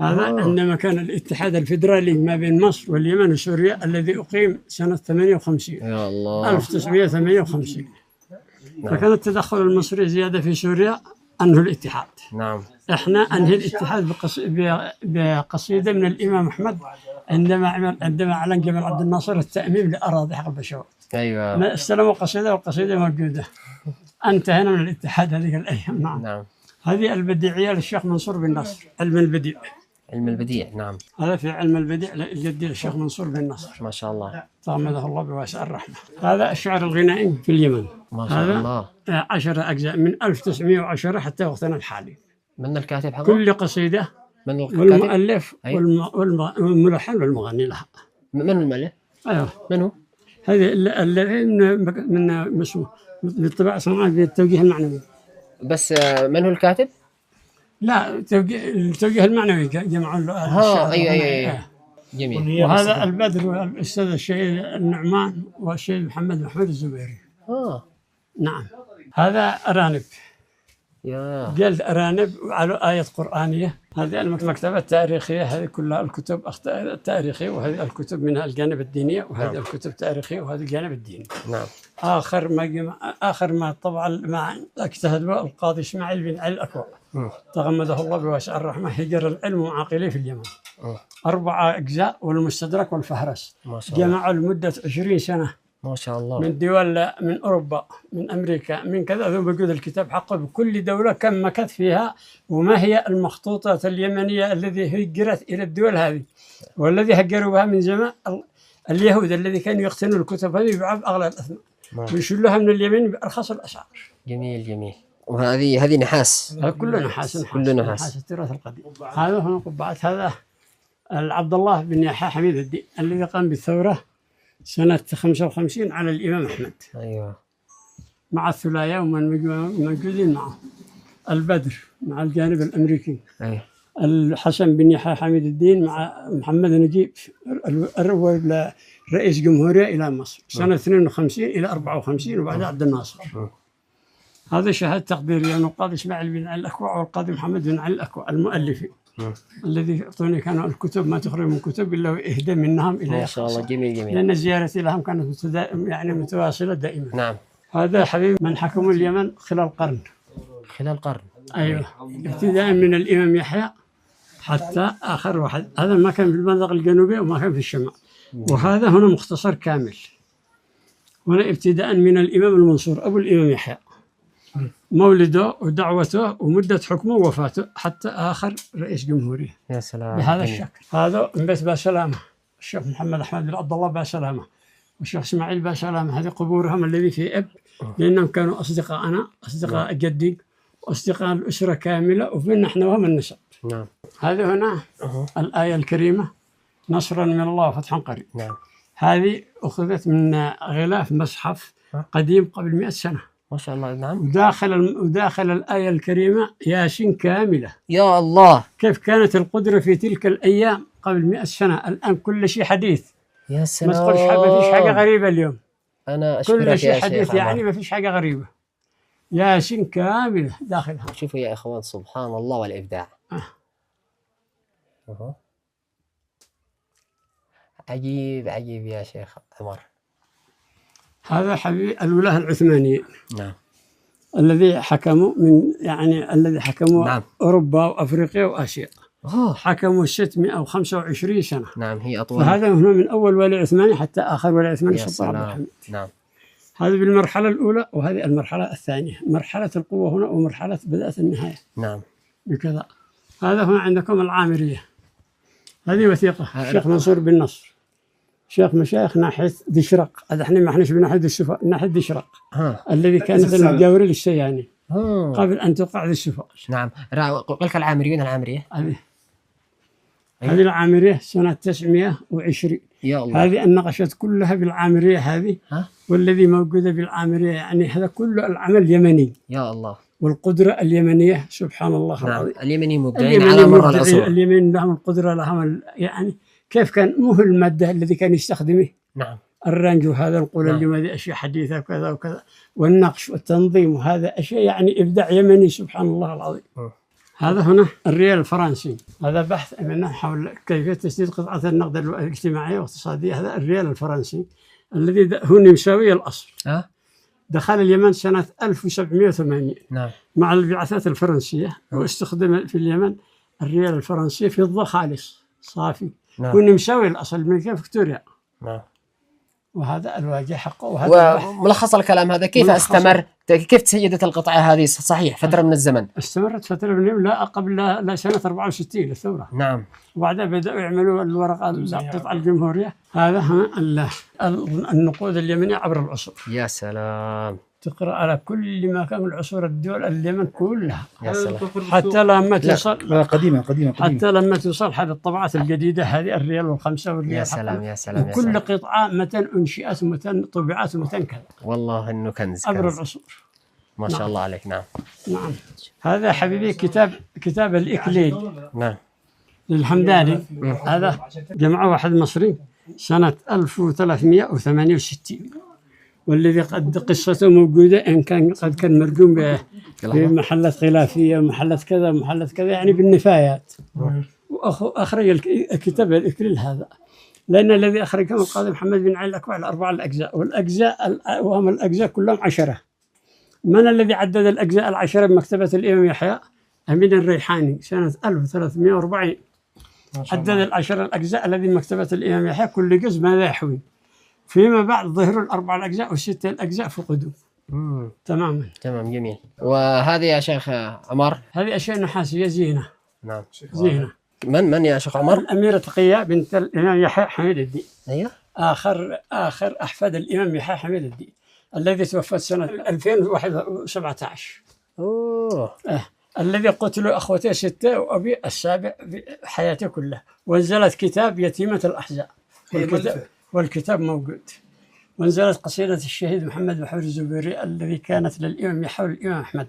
هذا عندما كان الاتحاد الفيدرالي ما بين مصر واليمن وسوريا الذي أقيم سنة 58. يا الله. 1958. فكان التدخل المصري زيادة في سوريا أنهوا الاتحاد. نعم. احنا أنهي الاتحاد بقصيدة من الإمام أحمد عندما أعلن جمال عبد الناصر التأميم لأراضي حق البشوات. أيوة. استلموا قصيدة، والقصيدة موجودة. انتهينا من الاتحاد هذه الأيام. نعم. هذه البديعية للشيخ منصور بن نصر، علم البديع. علم البديع. نعم. هذا في علم البديع الجدي للشيخ منصور بن نصر. ما شاء الله. تغمده الله بواسع الرحمة. هذا الشعر الغنائي في اليمن. ما شاء الله. 10 أجزاء من 1910 حتى وقتنا الحالي. من الكاتب حقه؟ كل قصيدة. من الكاتب؟ والمؤلف والملحن والمغني لها. من المؤلف؟ أيوه. من هو؟ هذه الذي من اسمه بالطباعة صنعاء بالتوجيه المعنوي. بس من هو الكاتب؟ لا، التوجيه المعنوي جمعوا له. أي. جميل. وهذا البدر والأستاذ الشهيد النعمان والشهيد محمد الزبيري. نعم. هذا أرانب. جلد أرانب على آية قرآنية. هذه المكتبة التاريخية، هذه كلها الكتب التاريخية، وهذه الكتب منها الجانب الدينية، وهذه الكتب التاريخية، وهذا الجانب الديني. نعم. آخر ما طبع ما اجتهد القاضي إسماعيل بن علي الأكوع تغمده الله بواسع الرحمة، هجر العلم وعاقليه في اليمن. 4 أجزاء، والمستدرك والفهرس. جمعوا لمدة 20 سنة ما شاء الله. من دول، من أوروبا، من أمريكا، من كذا، ثم موجود الكتاب حقه بكل دولة كم مكث فيها، وما هي المخطوطات اليمنية الذي هجرت إلى الدول هذه، والذي هجروا بها من زمان اليهود الذي كانوا يقتنوا الكتب هذه بأغلى الأثمان ويشلوها من اليمن بأرخص الأسعار. جميل جميل. وهذه نحاس. هذا كله نحاس. كله نحاس. التراث القديم. هذا هنا قبعات، هذا عبد الله بن يحيى حميد الدين الذي قام بالثورة سنة 55 على الإمام أحمد. أيوة. مع الثلايا ومن موجودين معه. البدر مع الجانب الأمريكي. أيوة. الحسن بن يحيى حميد الدين مع محمد نجيب أول رئيس جمهورية إلى مصر سنة 52 إلى 54 وبعد عبد الناصر. هذا شهادة تقديرية من القاضي إسماعيل بن علي الأكوع والقاضي محمد بن علي الأكوع المؤلفين الذي يعطوني كانوا الكتب ما تخرج من كتب إلا وإهدى منهم إلى ما شاء الله. جميل جميل. لأن زيارتي لهم كانت يعني متواصلة دائما. نعم. هذا حبيب من حكموا اليمن خلال قرن. خلال قرن. أيوه. ابتداء من الإمام يحيى حتى آخر واحد. هذا ما كان في المنطقة الجنوبية وما كان في الشمال. وهذا هنا مختصر كامل. هنا ابتداء من الإمام المنصور أبو الإمام يحيى، مولده ودعوته ومدة حكمه ووفاته حتى آخر رئيس جمهورية. يا سلام. بهذا الشكل. هذا بيت باسلامة، الشيخ محمد أحمد بن عبد الله باسلامة والشيخ إسماعيل باسلامة، هذه قبورهم الذي في أب، لأنهم كانوا أصدقاء جدي وأصدقاء الأسرة كاملة وفينا نحن وهم النسب. نعم. هذه هنا الآية الكريمة نصرا من الله وفتحا قريب. نعم. هذه أخذت من غلاف مصحف قديم قبل 100 سنة. ما شاء الله. نعم. وداخل الآية الكريمة ياسين كاملة. يا الله. كيف كانت القدرة في تلك الأيام قبل 100 سنة. الآن كل شيء حديث. يا سلام. ما تقولش ما فيش حاجة غريبة اليوم. أنا أشكرك كل شيء يا حديث شيخ يعني ما فيش حاجة غريبة. ياسين كاملة داخلها. شوفوا يا إخوان سبحان الله والإبداع. عجيب عجيب يا شيخ عمر. هذا حبيب الولاة العثمانيين. نعم. الذي حكموا الذي حكموا نعم. أوروبا وأفريقيا وآسيا. حكموا 625 سنة. نعم. هي أطول. فهذا هنا من أول ولي عثماني حتى آخر ولي عثماني سلطان عبد الحميد. نعم. هذه بالمرحلة الأولى وهذه المرحلة الثانية، مرحلة القوة هنا ومرحلة بدأت النهاية. نعم. بكذا. هذا هنا عندكم العامرية. هذه وثيقة الشيخ منصور بن نصر، شيخ مشايخ ناحية دشرق. هذا احنا ما احناش بناحية السفا، ناحية دشرق الذي كانت الجاوري للسياني قبل أن تقع السفا. نعم. قلت العامريون. العامرية هذه العامرية سنة 920. يا الله. هذه النقشات كلها بالعامرية هذه. والذي موجودة بالعامرية يعني هذا كله العمل يمني. يا الله. والقدرة اليمنية سبحان الله العظيم. نعم. اليمني مبدعين على مر العصور. اليمن لهم القدرة، لهم يعني كيف كان مو المادة الذي كان يستخدمه. نعم. الرنج وهذا نقول اليوم هذه أشياء حديثة وكذا وكذا، والنقش والتنظيم وهذا أشياء يعني إبداع يمني سبحان الله العظيم. هذا هنا الريال الفرنسي، هذا بحث منه حول كيفية تسديد قطعة النقد الاجتماعية والاقتصادية. هذا الريال الفرنسي الذي هو نمساوي الأصل. دخل اليمن سنة 1780. نعم. مع البعثات الفرنسية واستخدم في اليمن الريال الفرنسي فضة خالص صافي. نعم. هو نمساوي الأصل من فيكتوريا. نعم. وهذا الواجهة حقه. وهذا وملخص الكلام هذا كيف استمر؟ كيف تسيدت القطعة هذه صحيح فترة من الزمن؟ استمرت فترة من الزمن لا قبل لا سنة 64 الثورة. نعم. وبعدها بدأوا يعملوا الورقة القطعة الجمهورية. هذا النقود اليمنية عبر العصور. يا سلام. تقرأ على كل ما كان من العصور الدول اليمن كلها. يا سلام. حتى لما توصل قديمة. حتى لما توصل هذه الطبعات الجديدة هذه الريال والخمسة والريال. يا سلام يا سلام. وكل قطعة متى أنشئت ومتى طبعت ومتى كذا. والله إنه كنز. عبر العصور. ما شاء الله عليك. نعم. نعم. هذا حبيبي كتاب الإكليل. نعم. للحمداني. هذا جمعه واحد مصري سنة 1368 والذي قد قصته موجودة إن كان قد كان مرجوم في محلات خلافية ومحلات كذا ومحلات كذا يعني بالنفايات. وأخرج الكتاب الإكليل هذا لأن الذي أخرجه القاضي محمد بن علي الأكوع على 4 الأجزاء، والأجزاء وهم الأجزاء كلهم 10. من الذي عدد الأجزاء 10 بمكتبة الإمام يحيى؟ أمين الريحاني سنة 1340. عدد 10 الأجزاء الذي بمكتبة الإمام يحيى كل جزء ماذا يحوي. فيما بعد ظهروا الأربع الأجزاء والستة الأجزاء فقدوا تماما. تمام جميل. وهذه يا شيخ عمر؟ هذه أشياء نحاسية زينة. نعم زينة. من يا شيخ عمر؟ الأميرة تقية بنت الإمام يحيى حميد الدين. أيوه. آخر أحفاد الإمام يحيى حميد الدين الذي توفت سنة 2017. أوه. الذي قتلوا أخوته 6 وأبي السابع في حياته كلها. وانزلت كتاب يتيمة الأحزاب والكتاب موجود. وانزلت قصيدة الشهيد محمد محمود الزبيري الذي كانت للإمام يحيى والإمام أحمد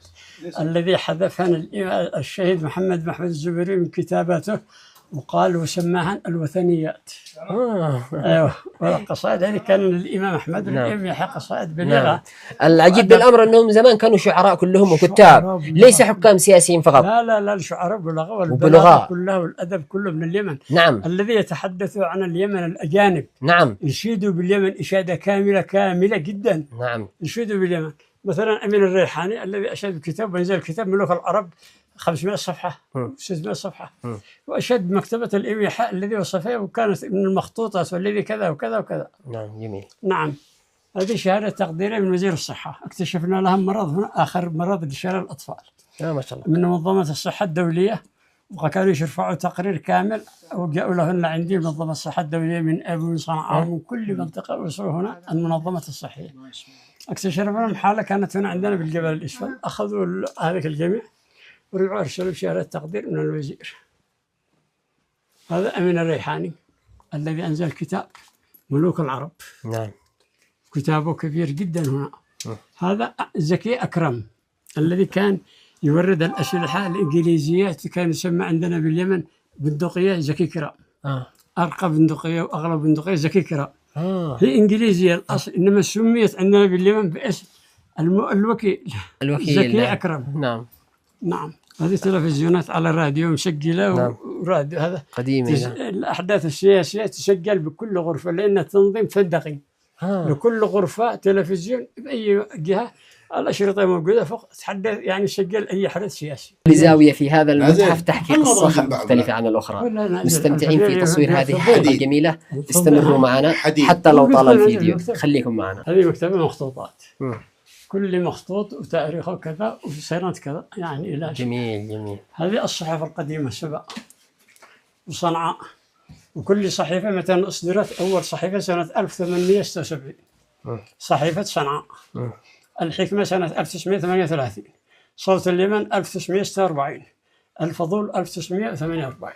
الذي حذفها الشهيد محمد محمود الزبيري من كتاباته وقال وسماها الوثنيات. ايوه. والقصائد هذه كان للامام احمد والامام يحيى قصائد بليغه. نعم. العجيب بالامر انهم زمان كانوا شعراء كلهم وكتاب، ليس حكام سياسيين فقط. لا الشعراء بلغاء والبلاغه كلها والادب كله من اليمن. نعم. الذي يتحدثوا عن اليمن الاجانب. نعم. يشيدوا باليمن اشاده كامله جدا. نعم. يشيدوا باليمن. مثلا امين الريحاني الذي اشاد بكتاب وانزل كتاب ملوك العرب 500 صفحة 600 صفحة. وأشد مكتبة الإمام يحيى الذي وصفها وكانت من المخطوطات والذي كذا وكذا وكذا. نعم جميل. نعم. هذه شهادة تقديرية من وزير الصحة. اكتشفنا لها مرض هنا آخر مرض لشلل الأطفال. ما شاء الله. من منظمة الصحة الدولية وكانوا يرفعوا تقرير كامل وجاءوا لهن عندي منظمة الصحة الدولية من أبو من صنعاء ومن كل منطقة وصلوا هنا المنظمة الصحية. اكتشفنا لهم حالة كانت هنا عندنا بالجبل الأسفل. أخذوا هذاك الجميع ورجعوا أرسلوا بشهادة تقدير من الوزير. هذا أمين الريحاني الذي أنزل كتاب ملوك العرب. نعم. كتابه كبير جدا هنا. هذا زكي أكرم الذي كان يورد الأسلحة الإنجليزية كان يسمى عندنا باليمن بندقية زكي كرام. أرقى بندقية وأغلى بندقية زكي كرام. هي إنجليزية الأصل إنما سميت عندنا باليمن باسم الوكيل زكي أكرم. نعم. هذه تلفزيونات على الراديو مسجلة. نعم. وراديو هذا قديم. الأحداث السياسية تسجل بكل غرفة لأن تنظيم فندقي. لكل غرفة تلفزيون بأي جهة الأشرطة موجودة فوق تحدث يعني سجل أي حدث سياسي. زاوية في هذا المتحف تحكي قصة مختلفة عن الأخرى. مستمتعين في تصوير هذه الحلقة الجميلة. استمروا معنا حتى لو طال الفيديو. خليكم معنا. هذه مكتبة مخطوطات. كل مخطوط وتاريخه كذا وفي سنة كذا يعني إلى جميل. هذه الصحف القديمة 7 وصنعاء. وكل صحيفة متى أصدرت أول صحيفة سنة 1876 صحيفة صنعاء. الحكمة سنة 1938. صوت اليمن 1946. الفضول 1948.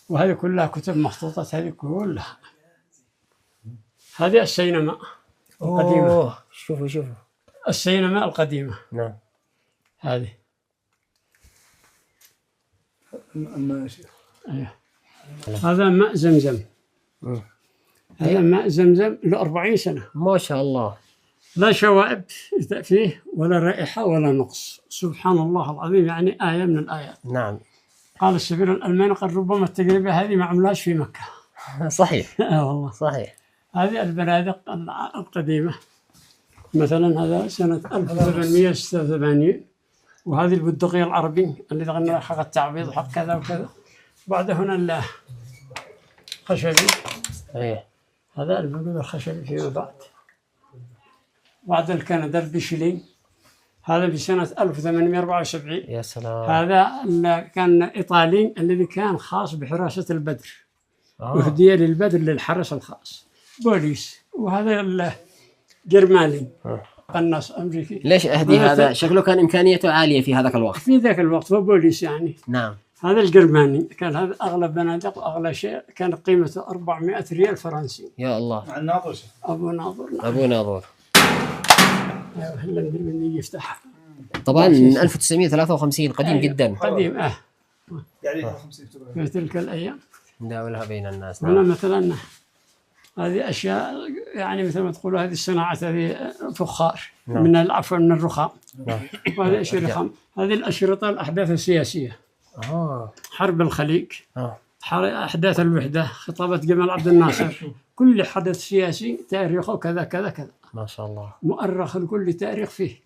وهذه كلها كتب مخطوطات. هذه كلها. هذه السينما القديمة. شوفوا السينما القديمة. نعم. هذه. أيوه. هذا ماء زمزم. هذا ماء زمزم له 40 سنة. ما شاء الله. لا شوائب فيه ولا رائحة ولا نقص. سبحان الله العظيم يعني آية من الآيات. نعم. قال السفير الألماني قال ربما التجربة هذه ما عملهاش في مكة. صحيح. والله. صحيح. هذه البنادق القديمة مثلا هذا سنة 1886. وهذه البندقية العربي اللي غنى حق التعبيض وحق كذا وكذا. بعد هنا الخشبي. هذا البندق الخشبي فيما بعد الكندا البيشلين. هذا بسنة 1874. يا سلام. هذا كان إيطالي الذي كان خاص بحراسة البدر. وهدية للبدر للحرس الخاص بوليس. وهذا الجرماني قناص أمريكي. ليش أهدي هذا؟ شكله كان إمكانيته عالية في هذاك الوقت. في ذاك الوقت هو بوليس يعني. نعم. هذا الجرماني كان هذا أغلى بنادق وأغلى شيء كان قيمته 400 ريال فرنسي. يا الله. مع الناظور. أبو ناظور. أبو ناظور. هلا ندري من يفتح. طبعا 1953 قديم جدا. قديم يعني في تلك الأيام. نداولها بين الناس. هنا مثلا هذه أشياء يعني مثل ما تقولوا هذه الصناعات هذه فخار. من العفو من الرخام. وهذه أشياء رخام. هذه الأشرطة الأحداث السياسية. حرب الخليج. أحداث الوحدة. خطابة جمال عبد الناصر. كل حدث سياسي تاريخه كذا كذا كذا. ما شاء الله. مؤرخ لكل تاريخ فيه.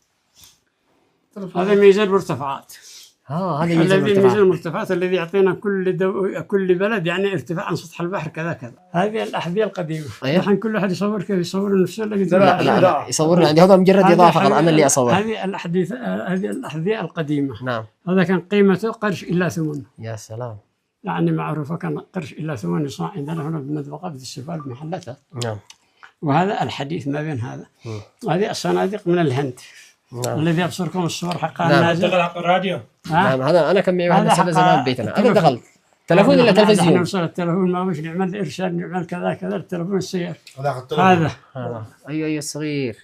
هذا ميزان المرتفعات. هذا الذي ميزان المرتفعات الذي يعطينا كل بلد يعني ارتفاع عن سطح البحر كذا كذا. هذه الأحذية القديمة. الحين كل واحد يصور كيف يصور نفسه. لا يصورنا عندي هذا مجرد إضافة، أنا اللي أصور. هذه الأحذية القديمة. نعم. هذا كان قيمته قرش إلا ثمن. يا سلام. يعني معروفة كان قرش إلا ثمن يصنع عندنا هنا بالمدبقة في السفال بمحلتها. نعم. وهذا الحديث ما بين هذا. هذه الصناديق من الهند. نعم. الذي أبصركم الصور حقها نعم. نازل. دخل حق الراديو. نعم هذا أنا كان معي واحد سبع زمان بيتنا. هذا دخل تلفون ولا تلفزيون؟ احنا وصل التلفون ما مش نعمل إرشاد نعمل كذا كذا التلفون السير. هذا. أيوه الصغير.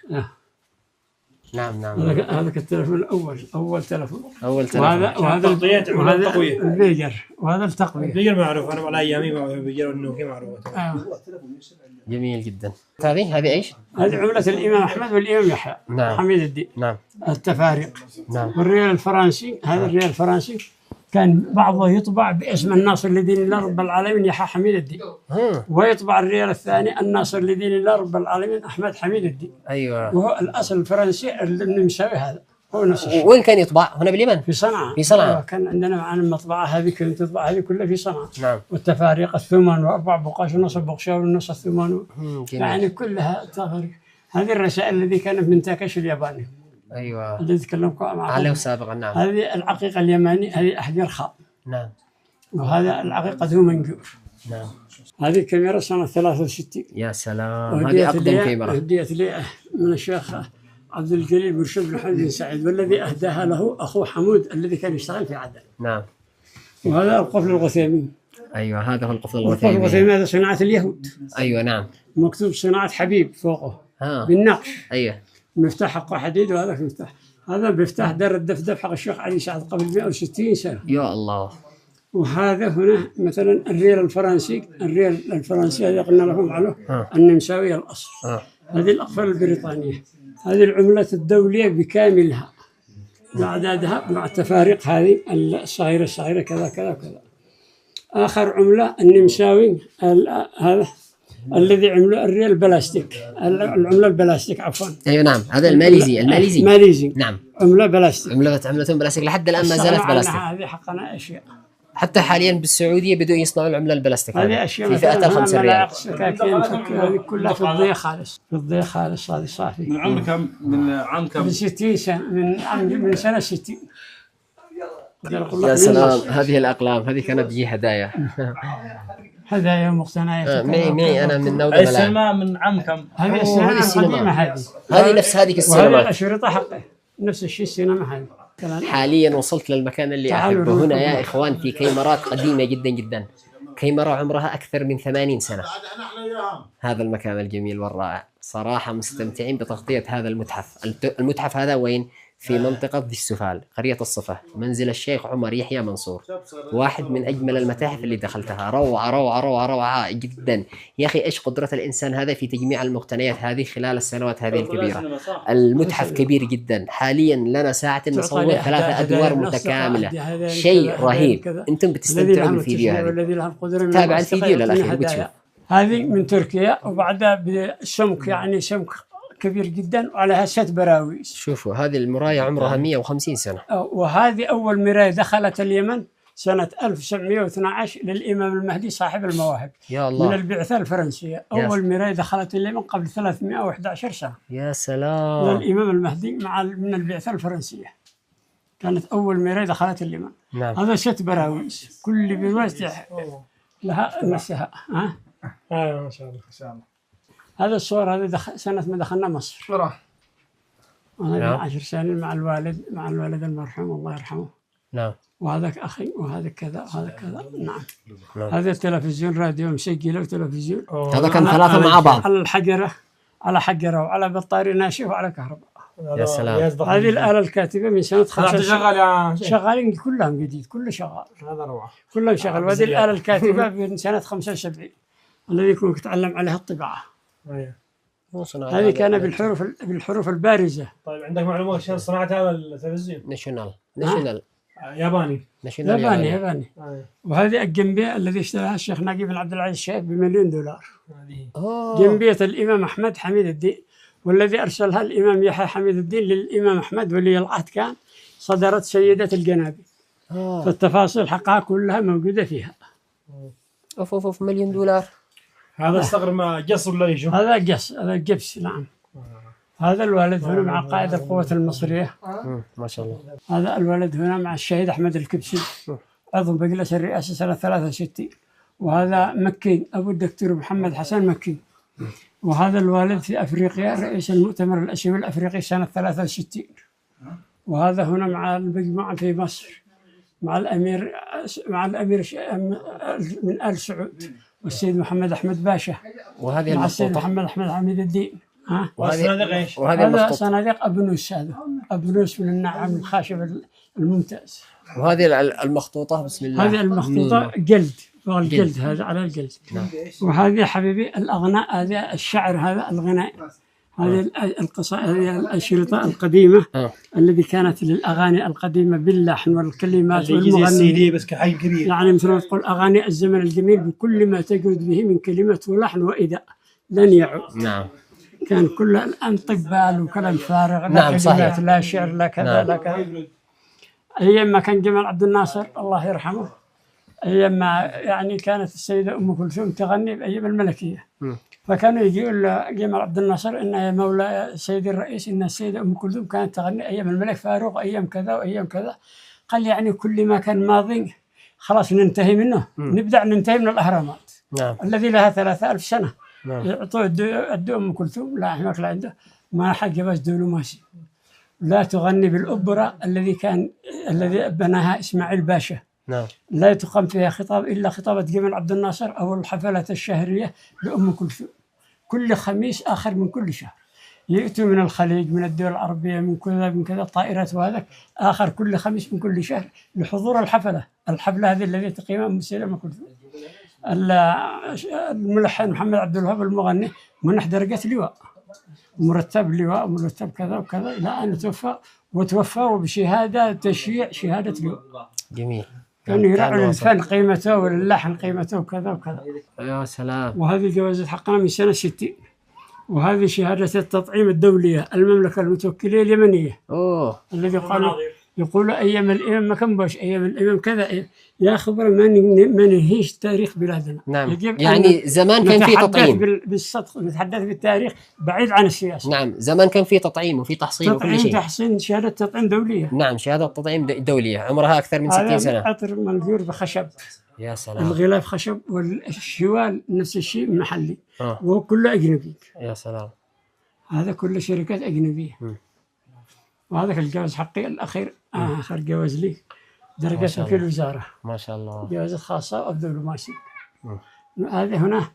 نعم. هذا التلفون الأول أول تلفون. وهذا البيجر وهذا التقوية. البيجر معروف، أنا على أيامي البيجر والنوكي معروفة. جميل جدا. هذه إيش؟ هذه عملة الإمام أحمد والإمام يحيى. نعم. حميد الدين. نعم. التفاريق. نعم. والريال الفرنسي هذا الريال الفرنسي كان بعضه يطبع باسم الناصر لدين الله رب العالمين يحيى حميد الدين. ويطبع الريال الثاني الناصر لدين الله رب العالمين أحمد حميد الدين. أيوة. وهو الأصل الفرنسي النمساوي هذا. هو نفس الشيء. وين كان يطبع؟ هنا باليمن؟ في صنعاء. في صنعاء. كان عندنا معنا المطبعة هذه كانت تطبع هذه كلها في صنعاء. نعم. والتفاريق الثمن وأربع بقاش ونص البقشاوي ونص الثمن. يعني كلها تفاريق. هذه الرسائل التي كانت من تاكاش الياباني. أيوة. اللي تكلمكم عليه سابقا. نعم. هذه العقيقة اليماني هذه أحجار خاء. نعم. وهذا العقيقة ذو منجور. نعم. هذه كاميرا سنة 63. يا سلام. هذه أقدم كاميرا. هديت لي من الشيخ عبد الجليل بن شبل محمد بن سعيد، والذي أهداها له أخوه حمود الذي كان يشتغل في عدن. نعم. وهذا القفل الغثيمين. أيوة هذا هو القفل الغثيمين. القفل الغثيمين هذا صناعة اليهود. أيوة نعم. مكتوب صناعة حبيب فوقه. بالنقش. أيوة. مفتاح حقه حديد وهذا مفتاح. هذا مفتاح دار الدفدف حق الشيخ علي سعد قبل 160 سنة. يا الله. وهذا هنا مثلا الريال الفرنسي هذا قلنا لهم عليه النمساوي الأصل. هذه الأقفال البريطانية. هذه العملة الدولية بكاملها بأعدادها مع التفاريق هذه الصغيرة كذا كذا كذا. آخر عملة النمساوي هذا الذي عمله الريال بلاستيك، العملة البلاستيك عفوا. أيوة نعم هذا الماليزي. نعم. عملة بلاستيك. عملتهم بلاستيك لحد الآن ما زالت بلاستيك. هذه حقنا أشياء. حتى حاليا بالسعودية بدأوا يصنعوا العملة البلاستيك. هذه أشياء في فئة 5 ريال. هذه كلها فضية خالص. فضية خالص هذه صافي. من عمر كم؟ من عام كم؟ من 60 سنة من سنة 60. يا سلام. هذه الأقلام هذه كانت بيجي هدايا. هدايا مقتنيات. معي أنا من نوضة ملاعب. السينما من عام كم؟ هذه السينما هذه نفس هذيك السينما. وهذه الأشرطة حقه نفس الشيء السينما هذه. حاليا وصلت للمكان اللي أحبه هنا يا إخوان، في كاميرات قديمة جدا جدا، كاميرا عمرها أكثر من 80 سنة. هذا المكان الجميل والرائع صراحة، مستمتعين بتغطية هذا المتحف. المتحف هذا وين؟ في منطقة ذي السفال، قرية الصفة، منزل الشيخ عمر يحيى منصور. واحد من أجمل المتاحف اللي دخلتها، روعة روعة روعة روعة جدا. يا أخي إيش قدرة الإنسان هذا في تجميع المقتنيات هذه خلال السنوات هذه الكبيرة. المتحف كبير جدا. حاليا لنا ساعة نصور 3 أدوار متكاملة، شيء رهيب. أنتم بتستمتعوا بالفيديو هذا. تابع الفيديو للأخير بتشوف. هذه من تركيا وبعدها بسمك يعني سمك كبير جدا وعليها 6 براويز. شوفوا هذه المراية عمرها 150 سنة. وهذه أول مراية دخلت اليمن سنة 1912 للإمام المهدي صاحب المواهب. يا الله. من البعثة الفرنسية. أول مراية دخلت اليمن قبل 311 سنة. يا سلام. للإمام المهدي من البعثة الفرنسية. كانت أول مراية دخلت اليمن. نعم. هذا 6 براويز، كل براويز لها نفسها. ما شاء الله. ما شاء الله. هذا الصور هذا سنة ما دخلنا مصر. أنا 10 سنين مع الوالد المرحوم الله يرحمه. نعم. وهذاك أخي وهذا كذا وهذا كذا. نعم. هذا التلفزيون راديو مسجله وتلفزيون. هذا كان 3 مع بعض. على حجرة وعلى بطارية ناشف وعلى كهرباء. يا سلام. هذه الآلة الكاتبة من سنة 5 شغال شغالين كلهم جديد، كله شغال. هذا روعة. كلهم شغال. وهذه الآلة الكاتبة من سنة 75 الذي يكون يتعلم عليها الطباعة. هذه كان بالحروف البارزة. طيب عندك معلومات شو صناعة هذا التلفزيون؟ ناشونال. ياباني. وهذه الجنبية الذي اشتراها الشيخ ناجي بن عبد العزيز الشيخ ب1,000,000 دولار. جنبية الإمام أحمد حميد الدين، والذي أرسلها الإمام يحيى حميد الدين للإمام أحمد ولي العهد كان صدرت سيدة الجنابي. فالتفاصيل حقها كلها موجودة فيها. اوف اوف اوف، $1,000,000. هذا استغرب ما قص ولا يشوف؟ هذا قص، هذا جبس. نعم. هذا الولد هنا مع قائد القوات المصرية. ما شاء الله. هذا الولد هنا مع الشهيد أحمد الكبسي، عضو مجلس الرئاسة سنة 63. وهذا مكي أبو الدكتور محمد حسن مكي. وهذا الوالد في أفريقيا رئيس المؤتمر الآسيوي الأفريقي سنة 63. وهذا هنا مع المجموعة في مصر مع الأمير من آل سعود والسيد محمد أحمد باشا، وهذه مع السيد المخطوطة. محمد أحمد حميد الدين. والصناديق ايش؟ وهذه هذا المخطوطة. صناديق أبنوس، هذا أبنوس من النعام الخاشب الممتاز. وهذه المخطوطة بسم الله. هذه المخطوطة جلد، الجلد هذا على الجلد. وهذه حبيبي الأغناء، هذا الشعر، هذا الغناء، هذه القصائد، هذه الأشرطة القديمة التي كانت للأغاني القديمة باللحن والكلمات والمغني، بس كحي كبير. يعني مثل تقول أغاني الزمن الجميل بكل ما تجود به من كلمة ولحن وإداء لن يعود. نعم. كان كل الآن طبال وكلام فارغ، لا نعم صحيح. لا شعر لا كذا لا كذا. أيام ما كان جمال عبد الناصر الله يرحمه، أيام ما يعني كانت السيدة أم كلثوم تغني بأيام الملكية، فكانوا يجي يقول جمال عبد الناصر إن يا مولاي سيدي الرئيس إن السيدة أم كلثوم كانت تغني أيام الملك فاروق أيام كذا وأيام كذا. قال يعني كل ما كان ماضي خلاص ننتهي منه، نبدأ ننتهي من الأهرامات. نعم. الذي لها 3000 سنة. نعم. يعطوه الدو أم كلثوم، لا هناك لا عنده ما حق بس دبلوماسي. لا تغني بالأوبرا الذي بناها إسماعيل باشا. نعم. لا تقام فيها خطاب إلا خطابة جمال عبد الناصر أو الحفلات الشهرية لأم كلثوم كل خميس آخر من كل شهر. يأتوا من الخليج من الدول العربية من كذا طائرات، وهذا آخر كل خميس من كل شهر لحضور الحفلة هذه التي تقيمها السيدة أم كلثوم. الملحن محمد عبد الوهاب المغني منح درجة لواء، مرتب لواء مرتب كذا وكذا إلى أن توفى وبشهادة تشييع شهادة لواء. جميل. كان يراعي للفن قيمته وللحن قيمته وكذا وكذا. يا سلام. وهذه جوازة حقنا من سنة 60. وهذه شهادة التطعيم الدولية المملكة المتوكلة اليمنية. أوه. الذي يقول أيام الإمام ما كان باش أيام الإمام كذا يا خبر ما ننهيش تاريخ بلادنا. نعم. يعني زمان كان في تطعيم بالصدق، نتحدث بالتاريخ بعيد عن السياسة. نعم. زمان كان في تطعيم وفي تحصين وكل شيء. تحصين شهادة تطعيم دولية. نعم. شهادة تطعيم دولية عمرها أكثر من 60 سنة. عطر منذور بخشب. يا سلام. الغلاف خشب والشوال نفس الشيء محلي. وهو كله أجنبي. يا سلام. هذا كله شركات أجنبية. وهذا الجواز حقي الأخير آخر جواز لي درجة في الوزارة. ما شاء الله. جوازات خاصة أو دبلوماسي. هذه هنا.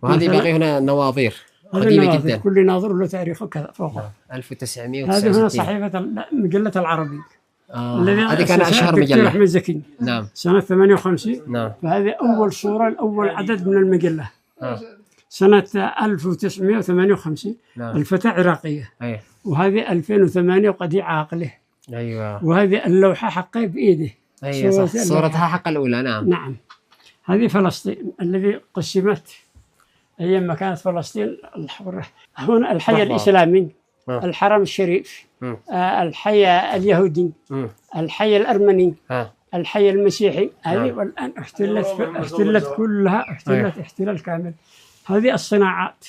وهذه باقي هنا نواظير قديمة جدا. كل ناظر له تاريخه كذا فوقه. 1969. هذه هنا صحيفة مجلة العربي. هذه كان أشهر مجلة. أحمد زكي. نعم. سنة 58. نعم. فهذه أول صورة الأول عدد من المجلة. سنة 1958. نعم. الفتاة عراقية. أيه. وهذه 2008 وقد عاقله. أيوة. وهذه اللوحة حقه بإيده. أيوة صح. صورتها حق الأولى. نعم. نعم. هذه فلسطين الذي قسمت أيام ما كانت فلسطين الحرة. هنا الحي الإسلامي، الحرم الشريف، الحي اليهودي، الحي الأرمني، الحي المسيحي. هذه والآن احتلت كلها، احتلال كامل. هذه الصناعات،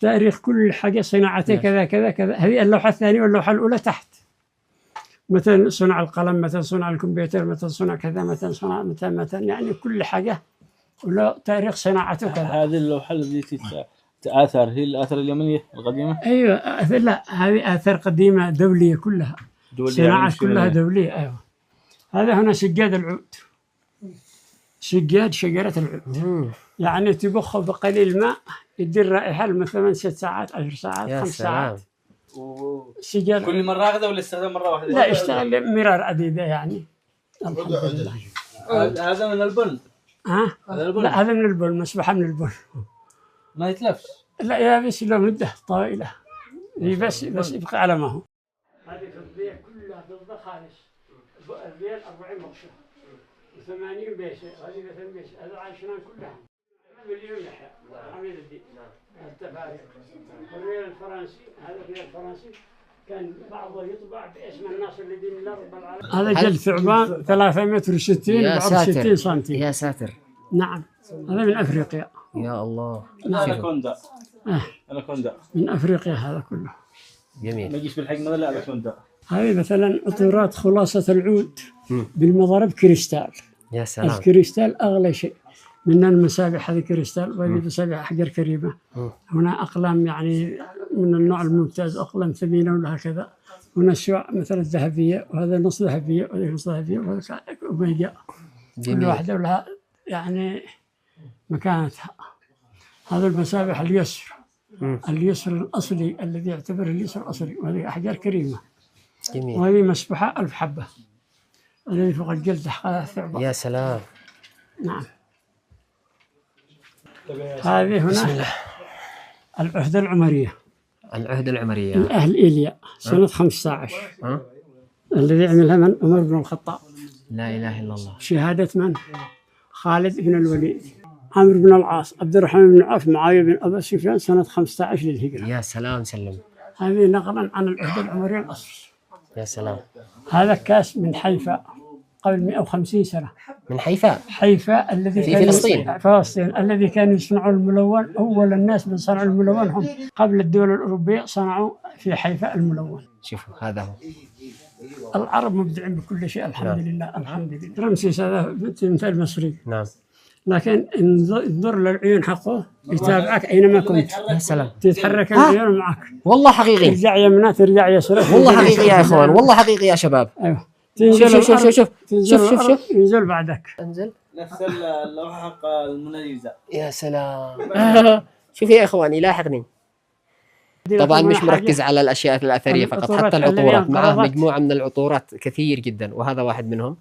تاريخ كل حاجة صناعتها كذا كذا كذا. هذه اللوحة الثانية واللوحة الأولى تحت. مثلا صنع القلم، مثلا صنع الكمبيوتر، مثلا صنع كذا، مثلا صنع مثلا يعني كل حاجة ولا تاريخ صناعته كذا. هذه اللوحة التي تآثر هي الآثار اليمنية القديمة؟ أيوة. لا هذه آثار قديمة دولية كلها. صناعات كلها دولية. أيوة. هذا هنا سجاد العود، سجاد شجرة العود. يعني تبخه بقليل ماء يدير رائحة مثلا 6 ساعات 10 ساعات 5 ساعات. سجاد كل مرة هذا ولا استخدام مرة واحدة؟ لا يشتغل مرار عديدة يعني. الحمد لله. هذا من البن. لا هذا من البن، مسبحة من البن. ما يتلفش؟ لا يابس له مدة طويلة. بس يبقى على ما هو. هذه فضية كلها فضة خالص. الريال 40 مقشة و80 بيشة. هذه مثلا بيشة. هذا عايشنا كلها. مليون يحيى. حميد الدين. التفاريق. الريال الفرنسي، هذا الريال الفرنسي كان بعضه يطبع باسم الناس اللي دين الله رب العالمين. هذا جلد ثعبان 3 متر و60 بعرض 60 سنتي. يا ساتر. نعم هذا من افريقيا. يا الله. اناكوندا. اناكوندا من افريقيا هذا كله. جميل. ما يجيش بالحجم هذا. لا اناكوندا هذه مثلا عطورات خلاصة العود بالمضارب كريستال. يا سلام. الكريستال أغلى شيء من المسابح، هذه كريستال وهذه مسابح أحجار كريمة. هنا أقلام يعني من النوع الممتاز، أقلام ثمينة ولا هكذا. هنا أشياء مثلا الذهبية، وهذا نص ذهبية وهذه نص ذهبية وهذا أوميجا. كل واحدة لها يعني مكانتها. هذا المسابح اليسر. اليسر الأصلي الذي يعتبر اليسر الأصلي، وهذه أحجار كريمة. جميل. وهذه مسبحة 1000 حبة الذي فوق الجلد حقها ثعبان. يا سلام. نعم. هذه هنا العهدة العمرية. العهدة العمرية. الأهل إيليا سنة 15. الذي عملها من؟ عمر بن الخطاب. لا إله إلا الله. شهادة من؟ خالد بن الوليد، عمرو بن العاص، عبد الرحمن بن عوف، معاوية بن أبي سفيان سنة 15 للهجرة. يا سلام سلم. هذه نقلا عن العهدة العمرية الأصل. يا سلام. هذا كاس من حيفا قبل 150 سنة. من حيفا الذي في فلسطين الذي كانوا يصنعوا الملون. أول الناس من صنعوا الملون هم قبل الدول الأوروبية، صنعوا في حيفا الملون. شوفوا هذا هو. العرب مبدعين بكل شيء الحمد لله. الحمد لله. رمسيس هذا تمثال مصري. نعم. لكن انظر للعيون حقه يتابعك أينما كنت. يا سلام. تتحرك العيون معك. والله حقيقي. ترجع يمنا ترجع يسار. والله حقيقي يا إخوان، والله حقيقي يا شباب. أيوه. شوف ينزل بعدك. انزل. نفس اللوحة حق الموناليزا. يا سلام. شوف يا إخواني لاحقني. طبعا مش مركز على الأشياء الأثرية فقط، حتى العطورات معه مجموعة من العطورات كثير جدا، وهذا واحد منهم.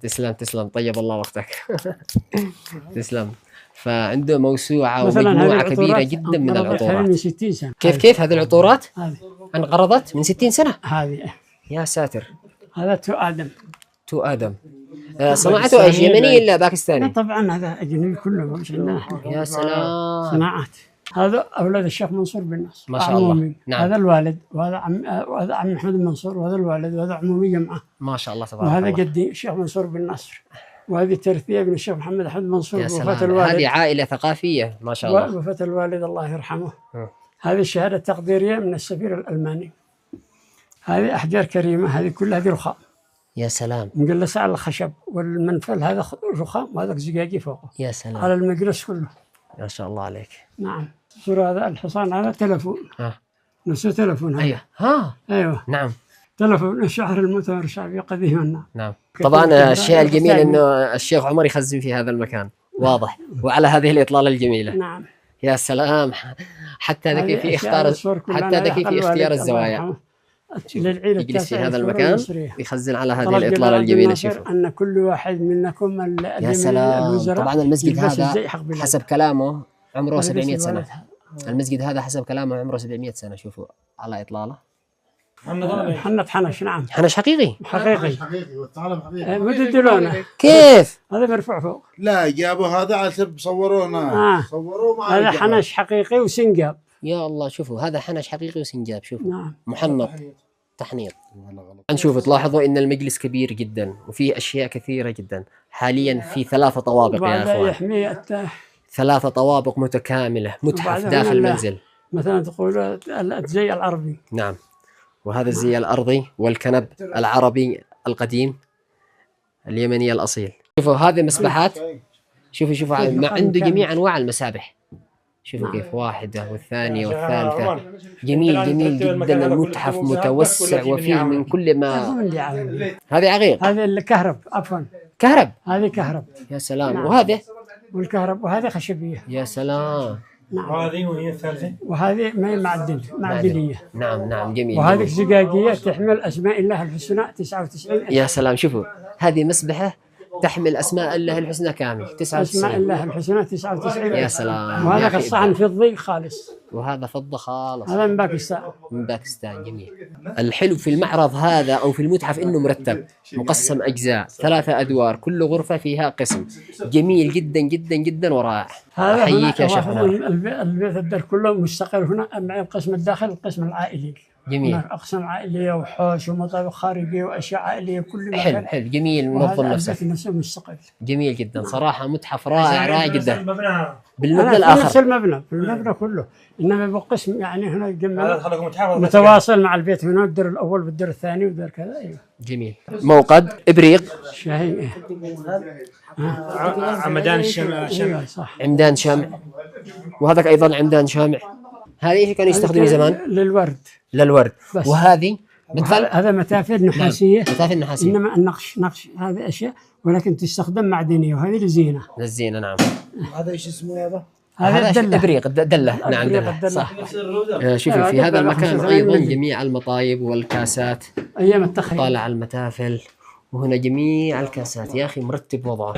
تسلم تسلم، طيب الله وقتك. تسلم. فعنده موسوعة ومجموعة كبيرة جدا من العطورات. من 60 سنة. كيف هذه العطورات؟ هذه انقرضت من 60 سنة. هذه. يا ساتر. هذا تو آدم. تو آدم. صناعته ايش؟ يمني ولا باكستاني؟ طبعا هذا أجنبي كله، مش عندنا احنا. يا سلام. صناعات. هذا أولاد الشيخ منصور بن نصر. ما شاء الله. نعم. هذا الوالد، وهذا عم محمد منصور، وهذا الوالد، وهذا عمومي جمعه. ما شاء الله تبارك الله. وهذا جدي الشيخ منصور بن نصر، وهذه ترثية من الشيخ محمد أحمد منصور. يا سلام. هذه عائلة ثقافية ما شاء الله. وفاة الوالد الله يرحمه. هذه الشهادة التقديرية من السفير الألماني. هذه أحجار كريمة، هذه كلها هذه رخام. يا سلام. مجلسة على الخشب، والمنفل هذا رخام، وهذا زجاجي فوقه. يا سلام. على المجلس كله. ما شاء الله عليك. نعم. صورة هذا الحصان هذا تلفون. نفسه تلفون هذا. أيوه. أيوه. نعم. تلفون الشعر المؤتمر الشعبي قديما. نعم. طبعا الشيء الجميل انه الشيخ عمر يخزن في هذا المكان، واضح، وعلى هذه الإطلالة الجميلة. نعم. يا سلام. حتى ذكي في اختيار الزوايا. يجلس في هذا المكان يخزن على هذه الإطلالة الجميلة. شوفوا أن كل واحد منكم يا سلام. طبعا المسجد هذا حسب كلامه عمره 700 سنة. المسجد هذا حسب كلامه عمره 700 سنة. شوفوا على إطلالة. حنش. نعم. حنش حقيقي. حقيقي والثعلب حقيقي. مدلونه. كيف؟ هذا مرفوع فوق. لا جابوا هذا على سب صورونا. صوروه مع هذا حنش حقيقي وسنجاب. يا الله. شوفوا هذا حنش حقيقي وسنجاب. شوفوا. نعم. محنط تحنيط. نشوف تلاحظوا ان المجلس كبير جدا وفيه اشياء كثيرة جدا. حاليا في 3 طوابق يا اخوان. 3 طوابق متكاملة، متحف داخل المنزل. مثلا تقول الزي العربي. نعم. وهذا الزي الأرضي والكنب العربي القديم اليمني الأصيل. شوفوا هذه مسبحات. شوفوا عنده جميع أنواع المسابح. شوفوا كيف واحدة والثانية والثالثة. جميل جدا. المتحف متوسع وفيه من كل ما. هذه عقيق. هذه الكهرب. عفوا كهرب. هذه كهرب. يا سلام. وهذه والكهرب، وهذه خشبية. يا سلام. نعم. وهذه الثالثة. وهذه ما معدنية. نعم جميل. وهذه زجاجية تحمل أسماء الله الحسنى 99. يا سلام. شوفوا هذه مسبحة تحمل أسماء الله الحسنى كامل 99. أسماء الله الحسنى 99. يا سلام. وهذا الصحن فضي خالص. وهذا فضة خالص. هذا من باكستان. من باكستان. جميل. الحلو في المعرض هذا أو في المتحف إنه مرتب، مقسم أجزاء، 3 أدوار، كل غرفة فيها قسم. جميل جدا ورائع. أحييك يا شيخ. البيت الدار كله مستقر هنا، مع القسم الداخل القسم العائلي. جميل. أقسام عائلية وحوش ومطابخ خارجية وأشياء عائلية كل حلو مكان. حلو جميل، منظم نفسك. نفسه مستقل. جميل جدا صراحة، متحف رائع رائع جدا. بالمبنى أنا في الآخر نفس المبنى، في المبنى كله، إنما بقسم يعني هنا متواصل مع البيت، هنا الدور الأول والدور الثاني والدور كذا. أيوه جميل. موقد إبريق شاهين. إيه عمدان الشمع. أيوه صح. عمدان شمع، وهذاك أيضا عمدان شمع. هذه ايش كانوا يستخدموا زمان؟ للورد. للورد. بس. وهذه مثل هذا متافل نحاسية. متافل نحاسية. إنما النقش نقش هذه أشياء ولكن تستخدم معدنية، وهذه للزينة. للزينة نعم. هذا ايش اسمه هذا؟ هذا الدلة. إبريق دلة. نعم دلة صح. شوفي في هذا المكان أيضا جميع المطايب والكاسات. أيام التخريج. طالع على المتافل، وهنا جميع الكاسات يا أخي مرتب وضعه.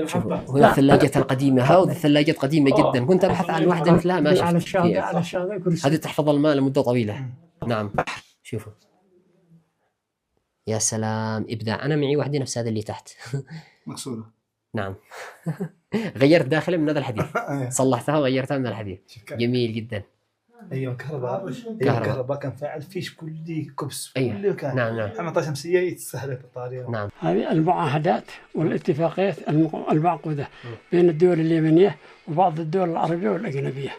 شوفوا هنا الثلاجات القديمة، هذه الثلاجات قديمة جدا، كنت أبحث عن واحدة مثلها ما على شفت. الشاطئ على الشاطئ كرسي. هذه تحفظ الماء لمدة طويلة. نعم شوفوا يا سلام إبداع. أنا معي واحدة نفس هذا اللي تحت مكسورة. نعم غيرت داخله من هذا الحديد، صلحتها وغيرتها من الحديد. جميل جدا. ايوه كهرباء كان فاعل فيش كل دي كبس. أيوة. كله كان. نعم 18 شمسيه يتسهل الطريقه. نعم. هذه المعاهدات والاتفاقيات المعقودة بين الدول اليمنية وبعض الدول العربية والأجنبية.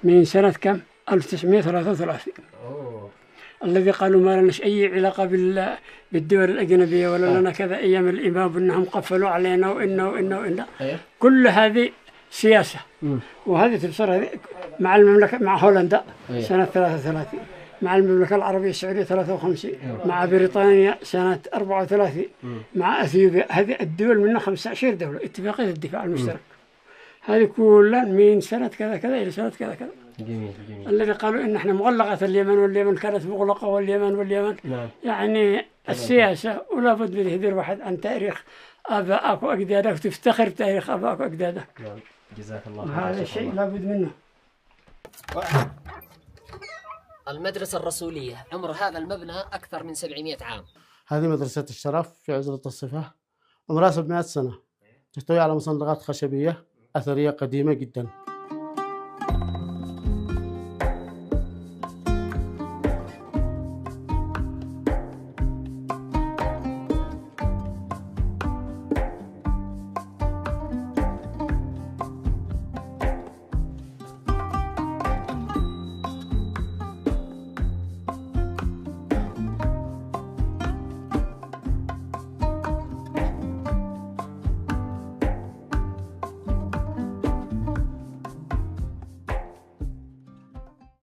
من سنة كم؟ 1933. الذي قالوا ما لناش أي علاقة بالدول الأجنبية ولا لنا كذا أيام الإمام، إنهم قفلوا علينا وإنه كل هذه سياسة. وهذه تبصر هذه مع المملكة، مع هولندا سنة 33، مع المملكة العربية السعودية 53، مع بريطانيا سنة 34، مع أثيوبيا. هذه الدول منها 15 دولة اتفاقية الدفاع المشترك. هذه كلها من سنة كذا كذا إلى سنة كذا كذا. جميل. الذي قالوا إن إحنا مغلقة اليمن، واليمن كانت مغلقة، واليمن نعم. يعني السياسة، ولا بد من يدير واحد عن تاريخ آبائك وأجدادك، وتفتخر بتاريخ آبائك وأجدادك. نعم جزاك الله خير. هذا الشيء لا بد منه. المدرسة الرسولية، عمر هذا المبنى أكثر من 700 عام. هذه مدرسة الشرف في عزلة الصفة، عمرها 700 سنة، تحتوي على مصندقات خشبية أثرية قديمة جدا.